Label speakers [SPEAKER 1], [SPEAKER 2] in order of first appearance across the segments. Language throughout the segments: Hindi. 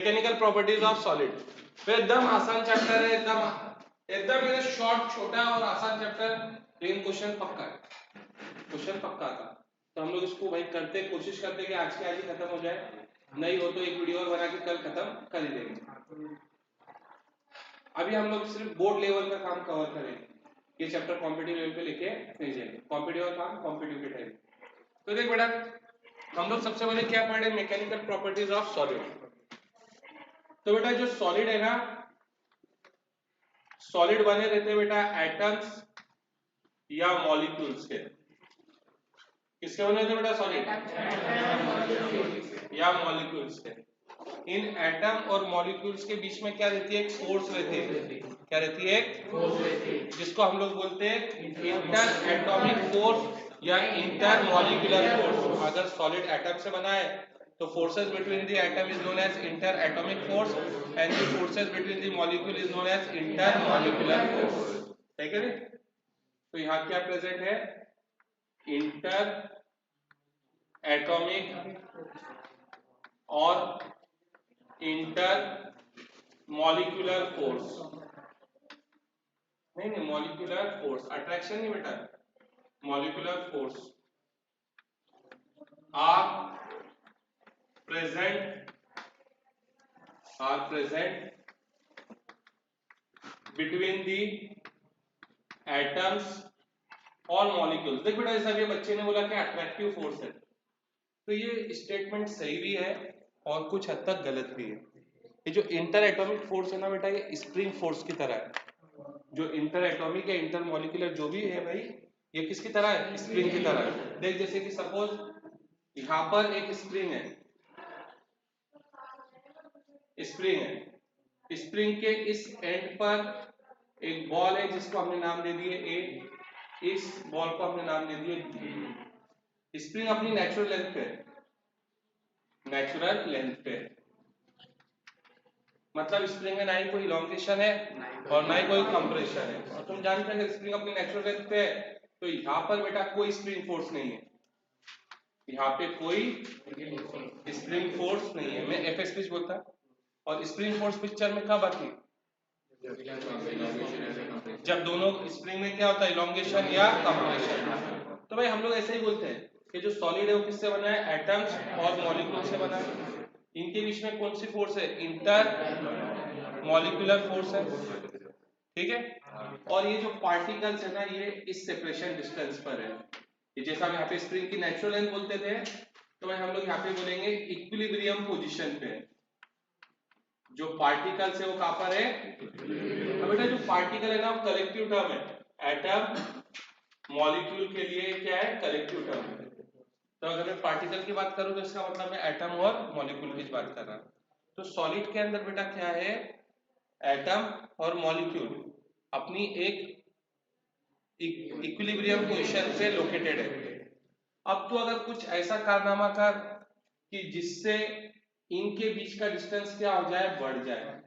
[SPEAKER 1] Mechanical properties of solid. तो एकदम आसान चैप्टर है, एकदम मेरा शॉर्ट छोटा और आसान चैप्टर, लेकिन क्वेश्चन पक्का है, क्वेश्चन पक्का था। तो हम लोग इसको भाई करते कोशिश करते कि आज के आज ही खत्म हो जाए, नहीं हो तो एक वीडियो और बना के कल खत्म कर ही देंगे। अभी हम लोग सिर्फ बोर्ड लेवल का काम कवर करेंगे, ये चैप्टर कॉम्पिटिटिव लेवल पे लेके नहीं जाएंगे, कॉम्पिटिटिव काम कॉम्पिटिटिव के टाइम। तो देख बेटा, हम लोग सबसे पहले क्या पढ़े, मैकेनिकल प्रॉपर्टीज ऑफ सॉलिड। तो बेटा जो सॉलिड है ना, सॉलिड बने रहते हैं बेटा एटम्स या मॉलिक्यूल्स के। किसके बने रहते बेटा सॉलिड? या मॉलिक्यूल्स के। इन एटम और मॉलिक्यूल्स के बीच में क्या रहती है? एक फोर्स रहती है। क्या रहती है? फोर्स रहती है, जिसको हम लोग बोलते हैं इंटर एटॉमिक फोर्स या इंटर मॉलिक्यूलर फोर्स। अगर सॉलिड एटम से बना है तो forces between the atom is known as interatomic force and the forces between the molecule is known as intermolecular force. ठीक है? तो यहाँ क्या प्रेजेंट है? इंटर एटॉमिक और इंटर मॉलिक्यूलर फोर्स। नहीं मॉलिक्यूलर फोर्स, अट्रैक्शन नहीं बेटा, molecular force are present between the atoms और मॉलिक्यूल्स। देख बेटा, जैसा अभी बच्चे ने बोला कि अट्रैक्टिव फोर्स है, तो ये स्टेटमेंट सही भी है और कुछ हद तक गलत भी है। ये जो इंटर एटॉमिक फोर्स है ना बेटा, ये स्प्रिंग फोर्स की तरह है। जो इंटर एटॉमिक या इंटर मॉलिक्यूलर जो भी है भाई, ये किसकी तरह है? स्प्रिंग की तरह है। देख जैसे कि सपोज यहां पर एक स्प्रिंग है, स्प्रिंग के इस एंड पर एक बॉल है जिसको हमने नाम दे दिए ए, इस बॉल को हमने नाम दे दिए बी। स्प्रिंग अपनी नेचुरल लेंथ पे, मतलब स्प्रिंग में ना ही कोई इलॉन्गेशन है और ना ही कोई कंप्रेशन है। और तुम जानते हैं स्प्रिंग अपनी नेचुरल लेंथ पे है, तो यहाँ पर बेटा कोई स्प्रिंग फोर्स नहीं है, यहाँ पे कोई स्प्रिंग फोर्स नहीं है। मैं एफ एस बोलता। और स्प्रिंग फोर्स पिक्चर में कब आती? जब दोनों स्प्रिंग में क्या होता है? इलॉन्गेशन या कंप्रेशन। तो भाई हम लोग ऐसे ही बोलते हैं कि जो सॉलिड है वो किससे बना है? एटम्स और मॉलिक्यूल से बना है। इनके बीच में कौन सी फोर्स है? इंटर मॉलिक्यूलर फोर्स है। ठीक है? और ये जो पार्टिकल्स है ना, ये इस सेपरेशन डिस्टेंस पर है। ये जैसा हम यहाँ पे स्प्रिंग की नेचुरल लेंथ बोलते थे, तो भाई हम लोग यहाँ पे बोलेंगे इक्विलिब्रियम पोजीशन पे। जो पार्टिकल्स है वो कहां पर है? अब बेटा जो पार्टिकल है ना, वो कलेक्टिव टर्म है। एटम मॉलिक्यूल के लिए क्या है? कलेक्टिव टर्म है। तो अगर मैं पार्टिकल की बात करूं तो इसका मतलब मैं एटम और मॉलिक्यूल की बात कर रहा हूं। तो सॉलिड के अंदर बेटा क्या है? एटम और मॉलिक्यूल अपनी एक इक्विलिब्रियम पोजीशन पे लोकेटेड है। अब तो अगर कुछ ऐसा कारनामा कर कि जिससे इनके बीच का डिस्टेंस क्या हो जाए? बढ़ जाए,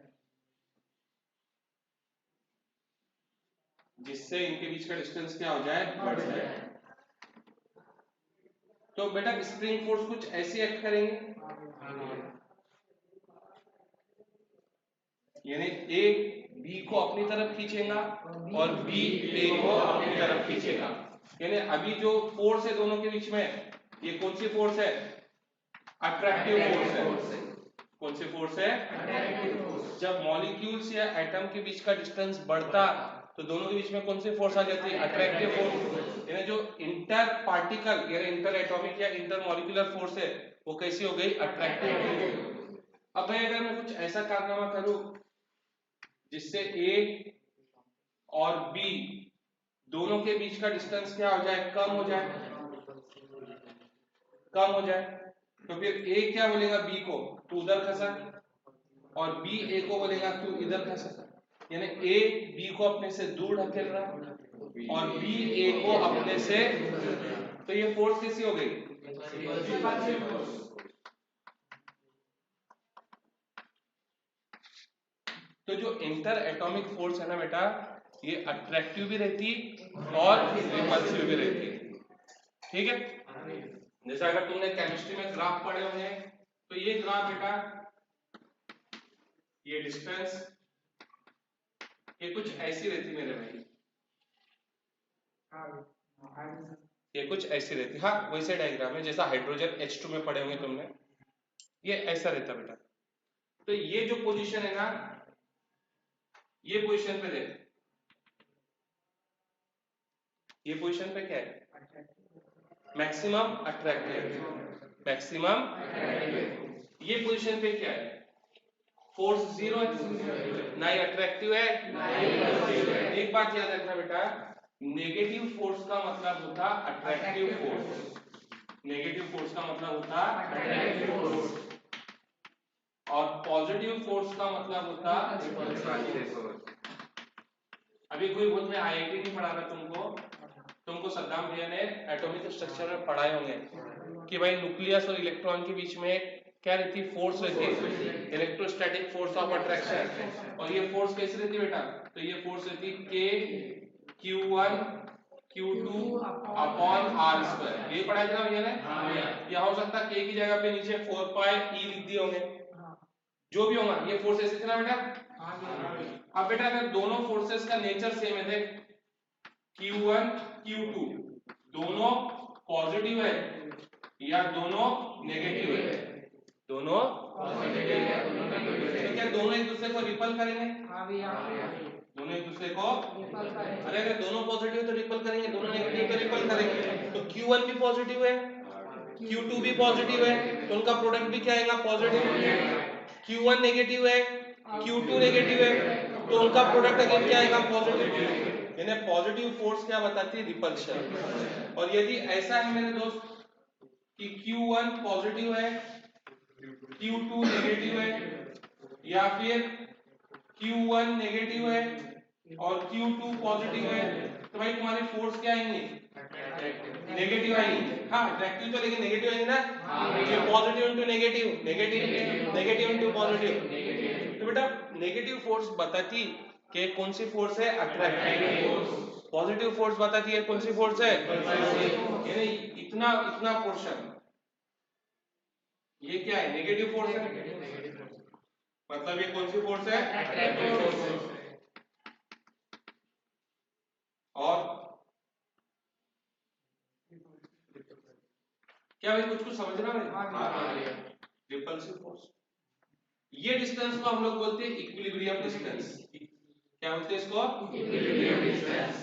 [SPEAKER 1] जिससे इनके बीच का डिस्टेंस क्या हो जाए? बढ़ जाए। तो बेटा स्प्रिंग फोर्स कुछ ऐसे एक्ट करेंगे, यानी ए बी को अपनी तरफ खींचेगा और बी ए को अपनी तरफ खींचेगा। यानी अभी जो फोर्स है दोनों के बीच में, ये कौन सी फोर्स है? अट्रैक्टिव फोर्स है। कौन सी फोर्स है? जब मॉलिक्यूल्स या एटम के बीच का डिस्टेंस बढ़ता तो दोनों के बीच में कौन सी फोर्स आ जाती है? Attractive force. यानी जो इंटर पार्टिकल यानी इंटर एटॉमिक या इंटर मॉलिक्यूलर फोर्स है, वो कैसी हो गई? अट्रैक्टिव हो गई। अब भाई अगर मैं कुछ ऐसा कारनामा करूं जिससे ए और बी दोनों के बीच का डिस्टेंस क्या हो जाए? कम हो जाए, कम हो जाए। तो फिर ए क्या बोलेगा बी को? तू उधर खसक, और बी ए को बोलेगा तू इधर खसक। यानी ए बी को अपने से दूर ढकेल रहा और बी ए को अपने से। तो ये फोर्स कैसी हो गई? तो जो इंटर एटॉमिक फोर्स है ना बेटा, ये अट्रैक्टिव भी रहती और रिपल्सिव भी रहती। ठीक है? जैसे अगर तुमने केमिस्ट्री में ग्राफ पढ़े होंगे, तो ये ग्राफ बेटा ये डिस्टेंस ये कुछ ऐसी रहती मेरे भाई, ये कुछ ऐसी रहती, हाँ वैसे डायग्राम है जैसा हाइड्रोजन H2 में पढ़े होंगे तुमने, ये ऐसा रहता बेटा। तो ये जो पोजीशन है ना, ये पोजीशन पे देख, ये पोजीशन पे क्या है, मैक्सिमम अट्रैक्टिव, मैक्सिमम, ये पोजीशन पे क्या है, फोर्स जीरो है, ना ही अट्रैक्टिव है ना ही रिपल्सिव है। एक बात याद रखना बेटा, नेगेटिव फोर्स का मतलब होता अट्रैक्टिव फोर्स, नेगेटिव फोर्स का मतलब होता अट्रैक्टिव फोर्स, और पॉजिटिव फोर्स का मतलब होता रिपल्सिव फोर्स। अभी कोई बहुत में आईआईटी नहीं पढ़ा रहा तुमको सद्दाम भैया ने एटॉमिक स्ट्रक्चर में पढ़ाए होंगे कि भाई न्यूक्लियस और इलेक्ट्रॉन के बीच में क्या रहती है, फोर्स रहती है, इलेक्ट्रोस्टैटिक फोर्स ऑफ अट्रैक्शन। और ये फोर्स कैसी रहती है बेटा, तो ये फोर्स रहती है K Q1 Q2 upon R square, ये पढ़ाया था भैया ने। या हो सकता है K की जगह पे नीचे 4 पाई E लिख दिए होंगे, जो भी होगा ये फोर्स ऐसे थे ना बेटा। अब बेटा अगर दोनों फोर्सेस का नेचर सेम है, देख Q1 Q2 दोनों पॉजिटिव है या दोनों नेगेटिव है, दोनों पॉजिटिव है, तो क्या दोनों एक दूसरे को रिपल करेंगे, दोनों एक दूसरे को, अरे अगर दोनों पॉजिटिव तो रिपल करेंगे, दोनों नेगेटिव तो रिपल करेंगे। तो Q1 भी पॉजिटिव है, Q2 भी पॉजिटिव है, तो उनका प्रोडक्ट भी क्या आएगा, पॉजिटिव। Q1 नेगेटिव है, Q2 नेगेटिव है, तो उनका प्रोडक्ट अगेन क्या आएगा, पॉजिटिव। यानी पॉजिटिव फोर्स क्या बताती है, रिपल्शन। और यदि ऐसा है मेरे दोस्त कि Q1 पॉजिटिव है, Q2 नेगेटिव है, या फिर Q1 नेगेटिव है और Q2 पॉजिटिव है, तो भाई तुम्हारी फोर्स क्या आएंगी, नेगेटिव आएंगी। हाँ अट्रैक्टिव तो लेकिन नेगेटिव आएंगी ना, तो positive into negative, negative into positive. तो बेटा नेगेटिव फोर्स बताती कि कौन सी फोर्स है, अट्रैक्टिव फोर्स। पॉजिटिव फोर्स बताती है कौन सी फोर्स है, यानी इतना इतना पोर्शन ये क्या है, नेगेटिव फोर्स है, मतलब ये कौन सी फोर्स है, अट्रैक्टिव फोर्स। और क्या भाई कुछ समझ रहा है, रिपल्सिव फोर्स। ये डिस्टेंस को हम लोग बोलते हैं इक्विलिब्रियम डिस्टेंस। क्या बोलते हैं इसको, इक्विलिब्रियम डिस्टेंस।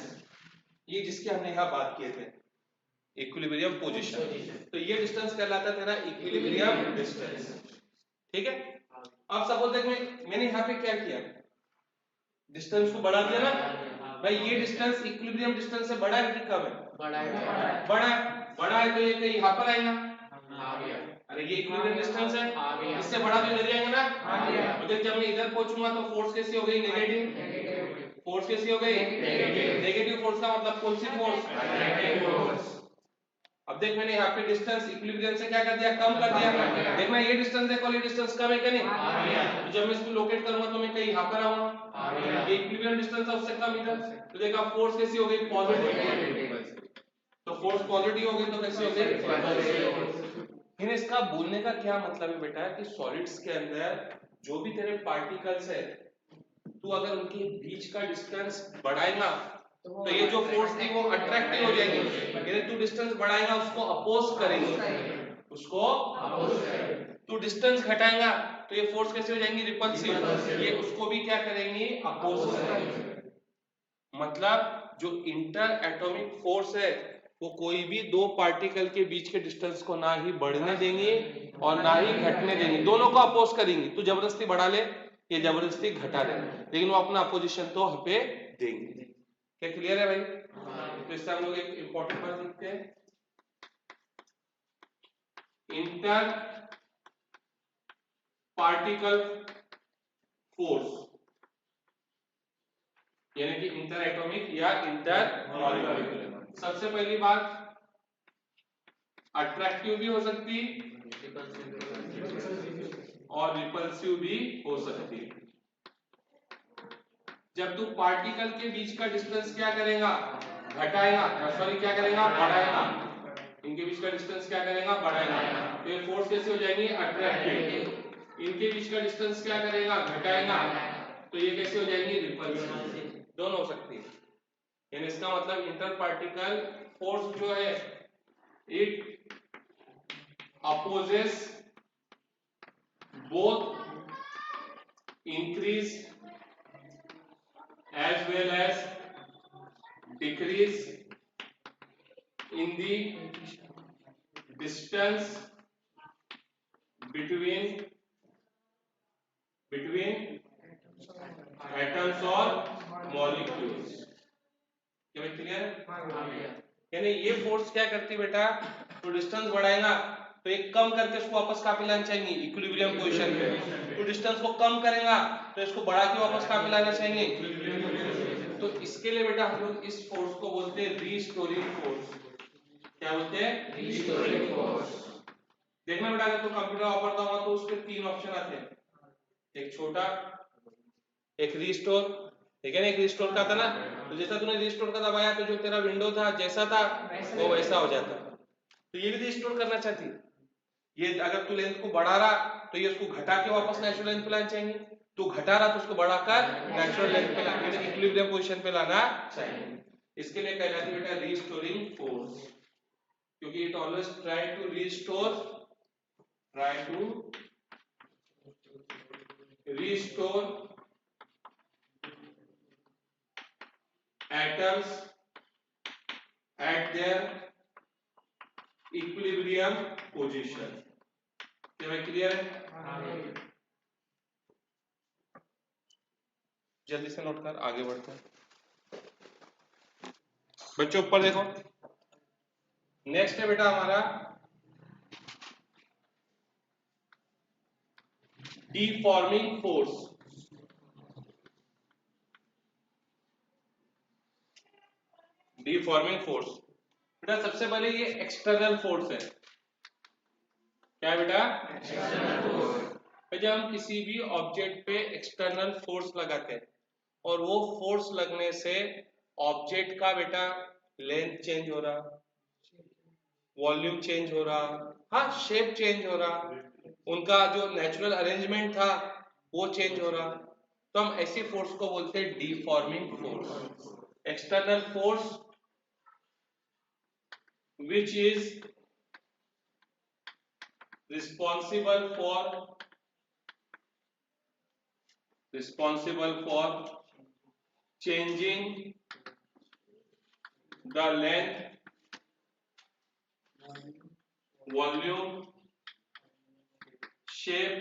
[SPEAKER 1] ये जिसके हमने यहां बात किए थे, इक्विलिब्रियम पोजीशन, तो ये डिस्टेंस कहलाता है तेरा इक्विलिब्रियम डिस्टेंस। ठीक है। अब सपोज देख मैंने यहाँ पे क्या किया, डिस्टेंस को बढ़ा दिया ना भाई, ये डिस्टेंस इक्विलिब्रियम डिस्टेंस से बड़ा है कि कम है, बड़ा है, तो ये कहीं यहाँ पर आएगा, अरे ये इक्विलिब्रियम डिस्टेंस है, इससे बड़ा भी मिल जाएगा ना। तो जब मैं इधर पहुंचूंगा तो फोर्स कैसी हो गई, नेगेटिव, फोर्स कैसी हो गई, नेगेटिव फोर्स का मतलब कौन सी फोर्स, अट्रैक्टिव फोर्स। अब देख मैंने यहाँ पे डिस्टेंस इक्विलिब्रियम से क्या कर दिया, कम कर दिया। देखना ये डिस्टेंस देखो, ये डिस्टेंस कम है क्या नहीं, तो जब मैं इसको लोकेट करूंगा तो मैं कहीं यहाँ पर आऊंगा, ये इक्विलिब्रियम डिस्टेंस है उससे कम इधर, तो देखा फोर्स कैसी हो गई, पॉजिटिव। तो फोर्स पॉजिटिव हो गई तो कैसी हो गई। इन इसका बोलने का क्या मतलब है बेटा कि सॉलिड्स के अंदर जो भी तेरे पार्टिकल्स है, तू अगर उनके बीच का डिस्टेंस बढ़ाएगा तो ये जो फोर्स थी वो अट्रैक्टिव हो जाएगी, यदि तू डिस्टेंस बढ़ाएगा उसको अपोज करेंगे, उसको तू डिस्टेंस घटाएगा तो ये फोर्स कैसे हो जाएंगी, रिपल्सिव, ये उसको भी क्या करेंगी, अपोज करेंगे। मतलब जो इंटर एटॉमिक फोर्स है वो कोई भी दो पार्टिकल के बीच के डिस्टेंस को ना ही बढ़ने देंगे और ना ही घटने देंगे, दोनों को अपोज करेंगे। तू जबरदस्ती बढ़ा ले, ये जबरदस्ती घटा ले, लेकिन वो अपना अपोजिशन तो पे देंगे। क्या क्लियर है भाई? तो इससे हम लोग एक इंपॉर्टेंट बात लिखते हैं, इंटर पार्टिकल फोर्स, यानी कि इंटर एटॉमिक या इंटर मॉलिक्यूलर। सबसे पहली बात अट्रैक्टिव भी हो सकती और रिपल्सिव भी हो सकती है। जब तू पार्टिकल के बीच का डिस्टेंस क्या करेगा, घटाएगा, सॉरी क्या करेगा, बढ़ाएगा, इनके बीच का डिस्टेंस क्या करेगा, बढ़ाएगा, तो ये फोर्स कैसे हो जाएंगी, अट्रैक्टिव, इनके बीच का डिस्टेंस क्या करेगा, घटाएगा, तो ये कैसे हो जाएंगी, रिपल्सिव, दोनों हो सकती है। यानी इसका मतलब इंटर पार्टिकल फोर्स जो है it opposes both increase as well as decrease in the distance between atoms or molecules। क्या भाई क्लियर है? यानी ये फोर्स क्या करती है बेटा, तो डिस्टेंस बढ़ाएगा तो एक कम करके उसको वापस कहाँ पे लाना चाहिए, इक्विलिब्रियम पोजीशन पे। तो डिस्टेंस को कम करेगा तो इसको बढ़ा के वापस कहाँ पे लाना चाहिए, इक्विलिब्रियम पोजीशन। तो इसके लिए बेटा हम लोग इस फोर्स को बोलते हैं रीस्टोरिंग फोर्स। क्या बोलते हैं, रीस्टोरिंग फोर्स। देखना बेटा अगर तो कंप्यूटर वापरता होगा तो उसके तीन ऑप्शन आते हैं, एक छोटा, एक रीस्टोर, ठीक है ना, एक रीस्टोर का था ना, तो जैसा तूने रीस्टोर का दबाया तो जो तेरा विंडो था जैसा था वो वैसा हो जाता। तो ये भी रीस्टोर करना चाहती है। ये अगर तू लेंथ को बढ़ा रहा तो ये उसको घटा के वापस नेचुरल लेंथ पे लाना चाहिए, तू घटा रहा तो उसको बढ़ाकर नेचुरल लेंथ पे लाना, यानी इक्विलिब्रियम पोजीशन पे लाना चाहिए। इसके लिए कहलाती है बेटा रीस्टोरिंग फोर्स, क्योंकि it always try to restore atoms at their equilibrium position। क्या भाई क्लियर है? जल्दी से नोट कर, आगे बढ़ते हैं बच्चों। ऊपर देखो, नेक्स्ट है बेटा हमारा deforming force। deforming force बेटा सबसे पहले ये एक्सटर्नल फोर्स है। क्या बेटा, एक्सटर्नल फोर्स। जब हम किसी भी ऑब्जेक्ट पे एक्सटर्नल फोर्स लगाते हैं और वो फोर्स लगने से ऑब्जेक्ट का बेटा लेंथ चेंज हो रहा, वॉल्यूम चेंज हो रहा, हाँ शेप चेंज हो रहा, उनका जो नेचुरल अरेंजमेंट था वो चेंज हो रहा, तो हम ऐसी फोर्स को बोलते हैं deforming force. External force which is responsible for changing the length, volume, shape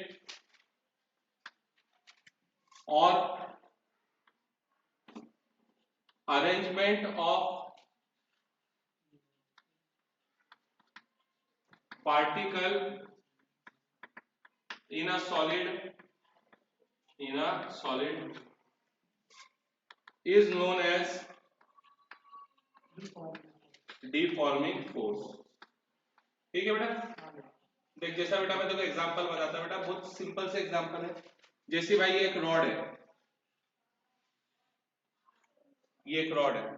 [SPEAKER 1] or arrangement of particle in a solid is known as deforming force। ठीक है बेटा, देख जैसा बेटा मैं देखो एग्जांपल बताता हूं बेटा, बहुत सिंपल से एग्जांपल है। जैसे भाई ये एक रॉड है, ये एक रॉड है,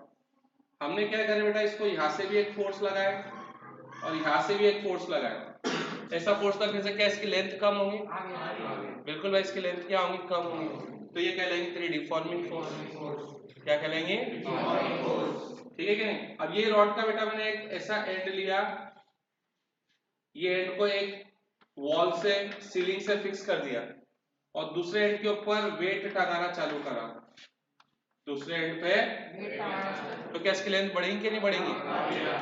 [SPEAKER 1] हमने क्या करें बेटा, इसको यहां से भी एक फोर्स लगाए और यहां से भी एक फोर्स लगाए। ऐसा फोर्स लगने से क्या इसकी लेंथ कम होगी, बिल्कुल भाई इसकी लेंथ क्या होगी, कम होगी, तो ये कहलाएंगे तेरी डिफॉर्मिंग फोर्स। क्या कहलाएंगे, डिफॉर्मिंग फोर्स। ठीक है कि नहीं। अब ये रॉड का बेटा मैंने एक ऐसा एंड लिया, ये एंड को एक वॉल से सीलिंग से फिक्स कर दिया और दूसरे एंड के ऊपर वेट टंगाना चालू करा, दूसरे एंड पे, तो क्या इसकी लेंथ बढ़ेगी कि नहीं बढ़ेगी?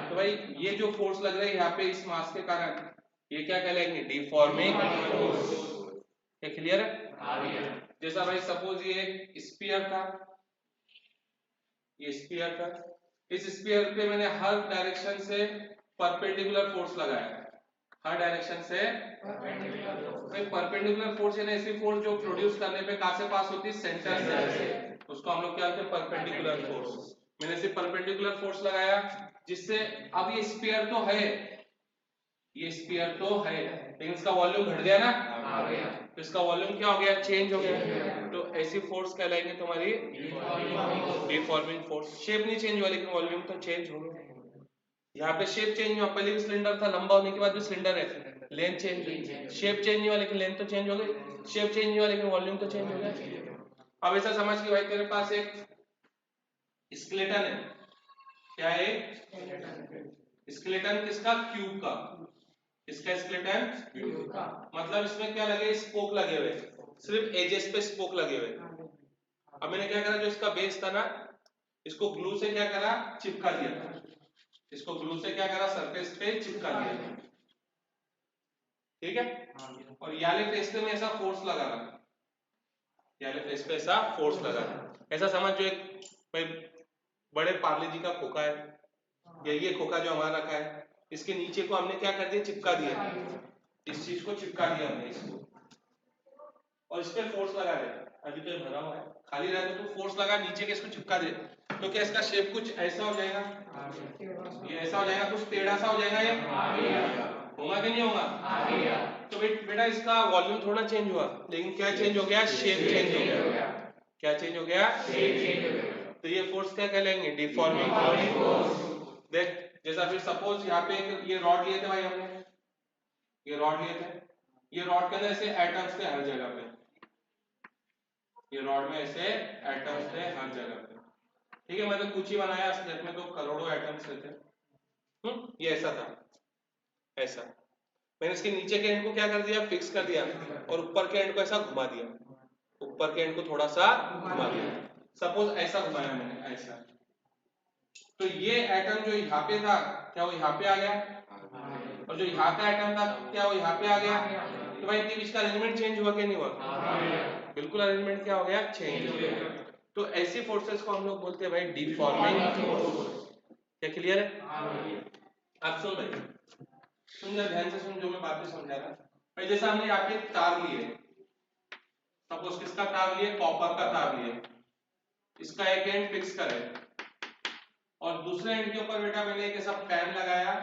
[SPEAKER 1] तो भाई ये जो फोर्स लग रहा है यहाँ पे इस मास के कारण, ये क्या कहलाएंगे, डिफॉर्मिंग फोर्स। क्या क्लियर है? जैसा भाई सपोज ये एक स्फीयर था, ये स्फीयर था, इस स्फीयर पे मैंने हर डायरेक्शन से परपेंडिकुलर फोर्स लगाया, हर डायरेक्शन से परपेंडिकुलर फोर्स, यानी ऐसी फोर्स जो प्रोड्यूस करने पे कहां से पास होती है, सेंटर से, उसको हम लोग क्या बोलते हैं, परपेंडिकुलर फोर्स। मैंने सिर्फ परपेंडिकुलर फोर्स लगाया जिससे अब ये स्फीयर तो है, ये स्फीयर तो है, लेकिन इसका वॉल्यूम घट गया ना, तो इसका वॉल्यूम क्या हो गया, चेंज हो गया, तो ऐसी फोर्स कहलाएंगे तुम्हारी डिफॉर्मिंग फोर्स। शेप नहीं चेंज हुआ लेकिन वॉल्यूम तो चेंज हो गया। यहाँ पे शेप चेंज हुआ, पहले भी सिलेंडर था, लंबा होने के बाद भी सिलेंडर है, लेंथ चेंज हुई, शेप चेंज नहीं हुआ लेकिन लेंथ तो चेंज हो गई, शेप चेंज नहीं हुआ लेकिन वॉल्यूम तो चेंज हो गया। अब ऐसा समझ कि भाई तेरे पास एक स्केलेटन है, क्या है स्केलेटन किसका, क्यूब का, इसका स्केलेटन क्यूब का, मतलब इसमें क्या लगे, स्पोक लगे हुए, सिर्फ एजेस पे स्पोक लगे हुए। अब मैंने क्या करा, जो इसका बेस था ना, इसको ग्लू से क्या करा, चिपका दिया, इसको ग्लू से क्या करा, सरफेस पे चिपका दिया, ठीक है। और याले फेस पे में ऐसा फोर्स लगा रहा, याले फेस पे ऐसा फोर्स लगा रहा, ऐसा समझ जो एक भाई बड़े पार्ले जी का खोखा है, या ये खोखा जो हमारा रखा है, इसके नीचे को हमने क्या कर दिया, चिपका दिया, इस चीज को चिपका दिया हमने इसको, और इस पे फोर्स लगा दे। अभी तो ये भरा हुआ है, खाली रहे तो फोर्स लगा नीचे के, इसको चिपका दे, तो क्या इसका शेप कुछ ऐसा हो जाएगा, ये ऐसा हो जाएगा, कुछ टेढ़ा सा हो जाएगा, ये होगा कि नहीं होगा। तो बेटा इसका वॉल्यूम थोड़ा चेंज हुआ, लेकिन क्या चेंज हो गया, शेप चेंज हो गया, क्या चेंज हो गया, शेप चेंज हो गया। तो ये फोर्स क्या कहलाएंगे, डिफॉर्मिंग फोर्स। देख जैसा फिर सपोज यहाँ पे ये रॉड लिए थे भाई हमने, ये रॉड लिए थे, ये रॉड के अंदर ऐसे एटम्स थे हर जगह पे, ये रॉड में ऐसे एटम्स थे हर जगह पे, ठीक है। मतलब कुछ ही बनाया, असलियत में तो करोड़ों एटम्स थे। ये ऐसा था, ऐसा मैंने इसके नीचे के एंड को क्या कर दिया, फिक्स कर दिया, और ऊपर के एंड को ऐसा घुमा दिया, ऊपर के एंड को थोड़ा सा घुमा दिया, सपोज ऐसा घुमाया मैंने, ऐसा। तो ये एटम जो यहाँ पे था, क्या वो यहाँ पे आ गया, और जो यहाँ का एटम था, क्या वो यहाँ पे आ गया। तो भाई इनके बीच का अरेंजमेंट चेंज हुआ क्या, नहीं हुआ, बिल्कुल अरेंजमेंट क्या हो गया, चेंज हो गया। तो ऐसी फोर्सेस को हम लोग बोलते हैं भाई डिफॉर्मिंग फोर्स। क्या क्लियर है। आप सुन भाई, सुन जा ध्यान से सुन, जो मैं बातें समझा रहा भाई। जैसा हमने यहाँ पे तार लिए, सपोज किसका तार लिए, कॉपर का तार लिए, इसका एक एंड फिक्स करे, और दूसरे एंड के ऊपर बेटा मैंने एक ऐसा पैन लगाया,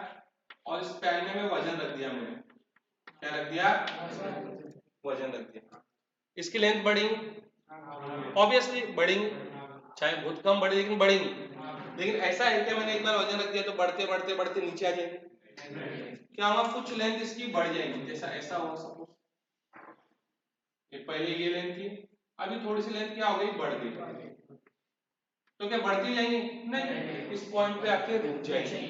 [SPEAKER 1] और इस पैन में मैं वजन रख दिया, मैंने क्या रख दिया, वजन रख दिया। इसकी लेंथ बढ़ेगी, ऑब्वियसली बढ़ेगी, चाहे बहुत कम बढ़े लेकिन बढ़ेगी। लेकिन ऐसा है कि मैंने एक बार वजन रख दिया तो बढ़ते बढ़ते बढ़ते नीचे आ जाएगी, क्या होगा, कुछ लेंथ इसकी बढ़ जाएगी, जैसा ऐसा होगा सपोज, ये पहले ये लेंथ थी, अभी थोड़ी सी लेंथ क्या हो गई, बढ़ गई, तो क्या बढ़ती जाएंगी, नहीं, इस पॉइंट पे आके रुक जाएगी,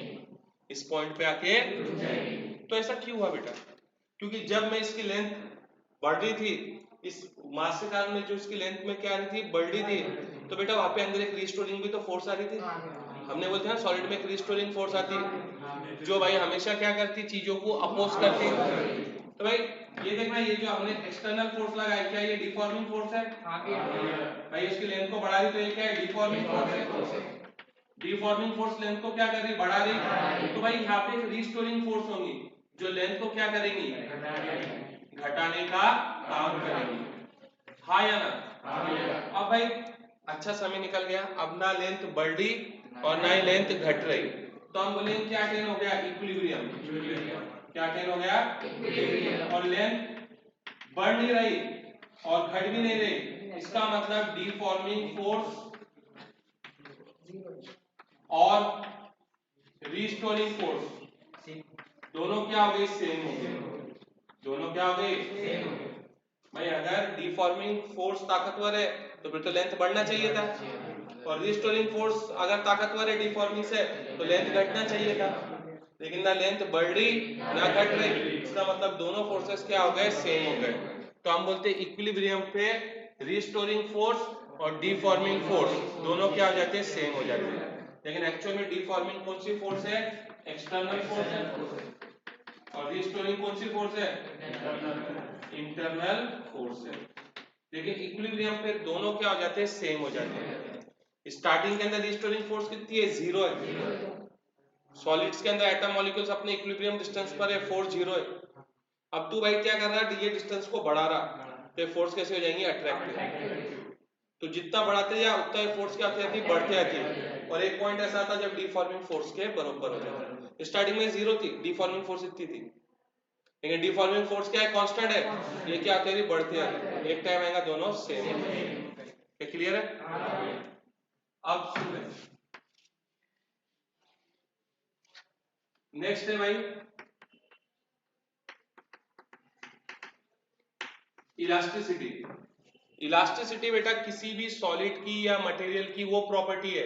[SPEAKER 1] इस पॉइंट पे आके रुक जाएगी। तो ऐसा क्यों हुआ बेटा, क्योंकि जब मैं इसकी लेंथ बढ़ रही थी, इस मास के कारण में जो इसकी लेंथ में क्या आ रही थी, बढ़ रही थी, तो बेटा वहां पे अंदर एक रिस्टोरिंग भी तो फोर्स आ रही थी। हमने बोलते हैं ना सॉलिड में एक रिस्टोरिंग फोर्स आती है, जो भाई हमेशा क्या करती, चीजों को अपोज करती है। तो भाई ये देखना, ये जो हमने एक्सटर्नल फोर्स लगाया, क्या ये डिफॉर्मिंग फोर्स है, भाई उसकी लेंथ को बढ़ा रही, तो ये क्या है, डिफॉर्मिंग फोर्स है। डिफॉर्मिंग फोर्स लेंथ को क्या कर रही, बढ़ा रही, तो भाई यहाँ पे एक रिस्टोरिंग फोर्स होगी, जो लेंथ को क्या करेंगी, घटाने का काम करेंगी, हाँ या ना। अब भाई अच्छा समय निकल गया, अब ना लेंथ बढ़ रही और ना ही लेंथ घट रही, तो हम बोलेंगे क्या टेन हो गया, इक्विलिब्रियम। क्या टेन हो गया, इक्विलिब्रियम। और लेंथ बढ़ नहीं रही और घट भी नहीं रही, इसका मतलब डिफॉर्मिंग फोर्स और रिस्टोरिंग फोर्स दोनों क्या हो गए, सेम हो गए, दोनों क्या हो गए, सेम हो गए। भाई अगर डिफॉर्मिंग फोर्स ताकतवर है तो फिर तो लेंथ बढ़ना चाहिए था, और रिस्टोरिंग फोर्स अगर ताकतवर है डिफॉर्मिंग से, तो लेंथ घटना चाहिए था, लेकिन ना लेंथ बढ़ रही ना घट रही, इसका मतलब दोनों फोर्सेस क्या हो गए, सेम हो गए। तो हम बोलते हैं इक्विलिब्रियम पे रिस्टोरिंग फोर्स और डिफॉर्मिंग फोर्स दोनों क्या हो जाते हैं, सेम हो जाते हैं। लेकिन एक्चुअल में डिफॉर्मिंग कौन सी फोर्स है, एक्सटर्नल फोर्स है, और रिस्टोरिंग कौन सी फोर्स है, इंटरनल फोर्स है। लेकिन इक्विलिब्रियम पे दोनों क्या हो जाते हैं, सेम हो जाते हैं। स्टार्टिंग के अंदर रिस्टोरिंग फोर्स कितनी है, 0 है। सॉलिड्स के अंदर एटम मॉलिक्यूल्स अपने इक्विलिब्रियम डिस्टेंस पर है, फोर्स 0 है। अब तू भाई क्या कर रहा है, ये डिस्टेंस को बढ़ा रहा, तो फोर्स कैसे हो जाएंगी, अट्रैक्टिव। तो जितना बढ़ाते जा उतना ही फोर्स क्या होती जाती है, बढ़ती जाती है, और एक पॉइंट ऐसा था जब डिफॉर्मिंग फोर्स के बराबर हो जाता है। स्टार्टिंग में 0 थी, डिफॉर्मिंग फोर्स इतनी थी, लेकिन डिफॉर्मिंग फोर्स क्या है, कांस्टेंट है, ये क्या होती है, बढ़ती है, एक टाइम आएगा दोनों सेम हो जाएंगे। क्या क्लियर है। अब सुन नेक्स्ट है भाई इलास्टिसिटी। इलास्टिसिटी बेटा किसी भी सॉलिड की या मटेरियल की वो प्रॉपर्टी है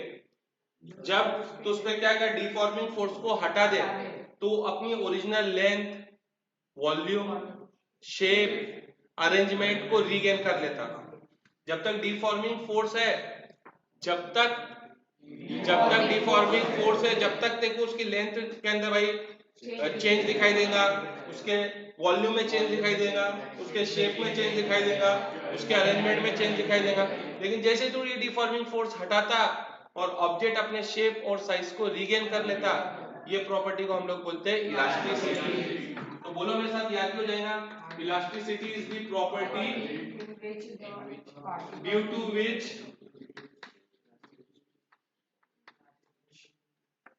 [SPEAKER 1] जब तो उस पर क्या कर डिफॉर्मिंग फोर्स को हटा दे तो अपनी original length, volume, shape, arrangement को रीगेन कर लेता। जब तक डिफॉर्मिंग फोर्स है, जब तक डिफॉर्मिंग फोर्स है, जब तक देखो उसकी लेंथ के अंदर भाई चेंज दिखाई देगा, उसके वॉल्यूम में चेंज दिखाई देगा, उसके शेप में चेंज दिखाई देगा, उसके अरेंजमेंट में चेंज दिखाई देगा। लेकिन जैसे तू ये डिफॉर्मिंग फोर्स हटाता और ऑब्जेक्ट अपने शेप और साइज को रीगेन कर लेता, ये प्रॉपर्टी को हम लोग बोलते हैं इलास्टिसिटी। तो बोलो मेरे साथ, याद हो जाएगा, elasticity is the property due to which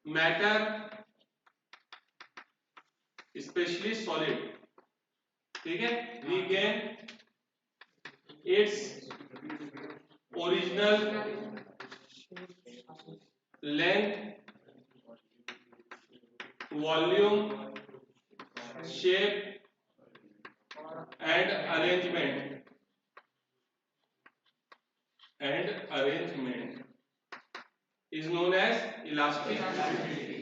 [SPEAKER 1] matter specially solid, ठीक है, regain its original length, volume, shape and arrangement is known as elasticity.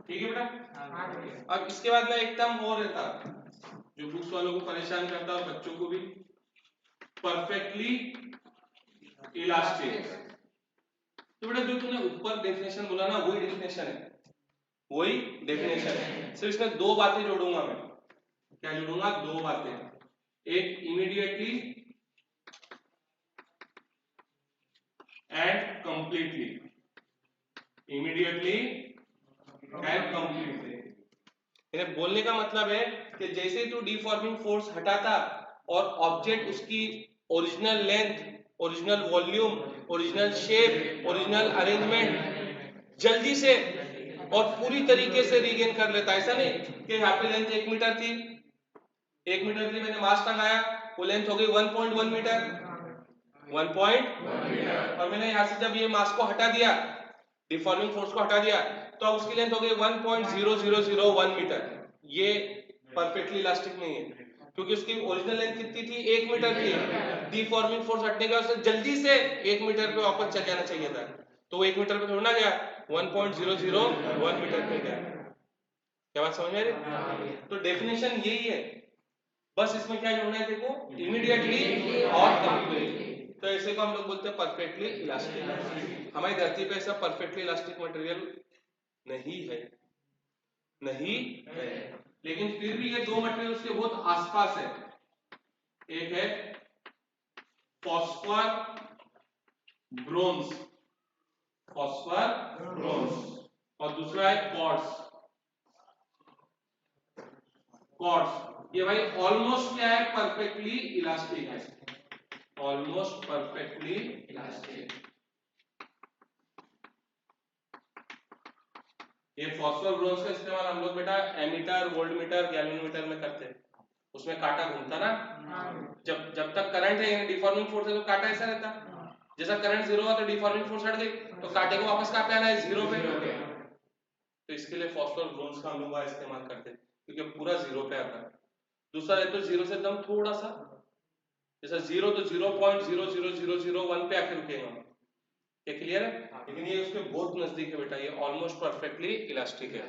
[SPEAKER 1] ठीक है बेटा। अब इसके बाद में एक टर्म और रहता जो बुक्स वालों को परेशान करता और बच्चों को भी, परफेक्टली इलास्टिक। तो बेटा जो तूने ऊपर डेफिनेशन बोला ना, वही डेफिनेशन है, वही डेफिनेशन है, सिर्फ इसमें दो बातें जोड़ूंगा मैं। क्या जोड़ूंगा? दो बातें। एक immediately and completely, immediately and completely. बोलने का मतलब है कि जैसे ही तू डिफॉर्मिंग फोर्स हटाता और ऑब्जेक्ट उसकी original length, original volume, original shape, original arrangement जल्दी से और पूरी तरीके से रीगेन कर लेता। ऐसा नहीं कि यहाँ पे लेंथ 1 मीटर थी, 1 मीटर थी, मैंने मास टंगाया, वो लेंथ हो गई 1.1 मीटर, 1.1 मीटर, और मैंने यहाँ से जब ये मास को हटा दिया, डिफॉर्मिंग फोर्स को हटा दिया, तो अब उसकी लेंथ हो गई 1.0001 मीटर। ये परफेक्टली इलास्टिक नहीं है, क्योंकि उसकी ओरिजिनल लेंथ कितनी थी? 1 मीटर थी। डिफॉर्मिंग फोर्स हटने का उससे जल्दी से 1 मीटर पे वापस चल जाना चाहिए था, तो वो 1 मीटर पे थोड़ा ना गया, 1.001 मीटर पे गया। क्या बात समझ में आ रही? तो डेफिनेशन यही है, बस इसमें क्या जोड़ना है देखो, इमीडिएटली और कंप्लीटली। तो ऐसे को हम लोग बोलते हैं परफेक्टली इलास्टिक। हमारी धरती पे ऐसा परफेक्टली इलास्टिक मटेरियल नहीं है, नहीं है, लेकिन फिर भी ये दो मटेरियल उसके बहुत आसपास है। एक है फॉस्फर ब्रोंज, फॉस्फर ब्रोंज, और दूसरा है क्वार्ट्ज। क्वार्ट्ज ये भाई ऑलमोस्ट क्या है? परफेक्टली इलास्टिक है, ऑलमोस्ट परफेक्टली इलास्टिक। ये फॉस्फोर ब्रोंज का इस्तेमाल हम लोग बेटा एमीटर, वोल्टमीटर, गैल्वेनोमीटर में करते हैं। उसमें कांटा घूमता ना, जब तक करंट है, डिफॉर्मिंग फोर्स है, तो कांटा ऐसा रहता। जैसा करंट जीरो हुआ तो डिफॉर्मिंग फोर्स हट गई, तो कांटे को वापस कहां पे आना है? जीरो पे। तो इसके लिए फॉस्फोर ब्रोंज का हम लोग इस्तेमाल करते हैं, क्योंकि पूरा जीरो पे आता है। दूसरा है तो जीरो से एकदम थोड़ा सा, जैसा जीरो तो 0.00001 पे आके रुकेगा। ये क्लियर है? लेकिन ये उसके बहुत नजदीक है बेटा, ये ऑलमोस्ट परफेक्टली इलास्टिक है।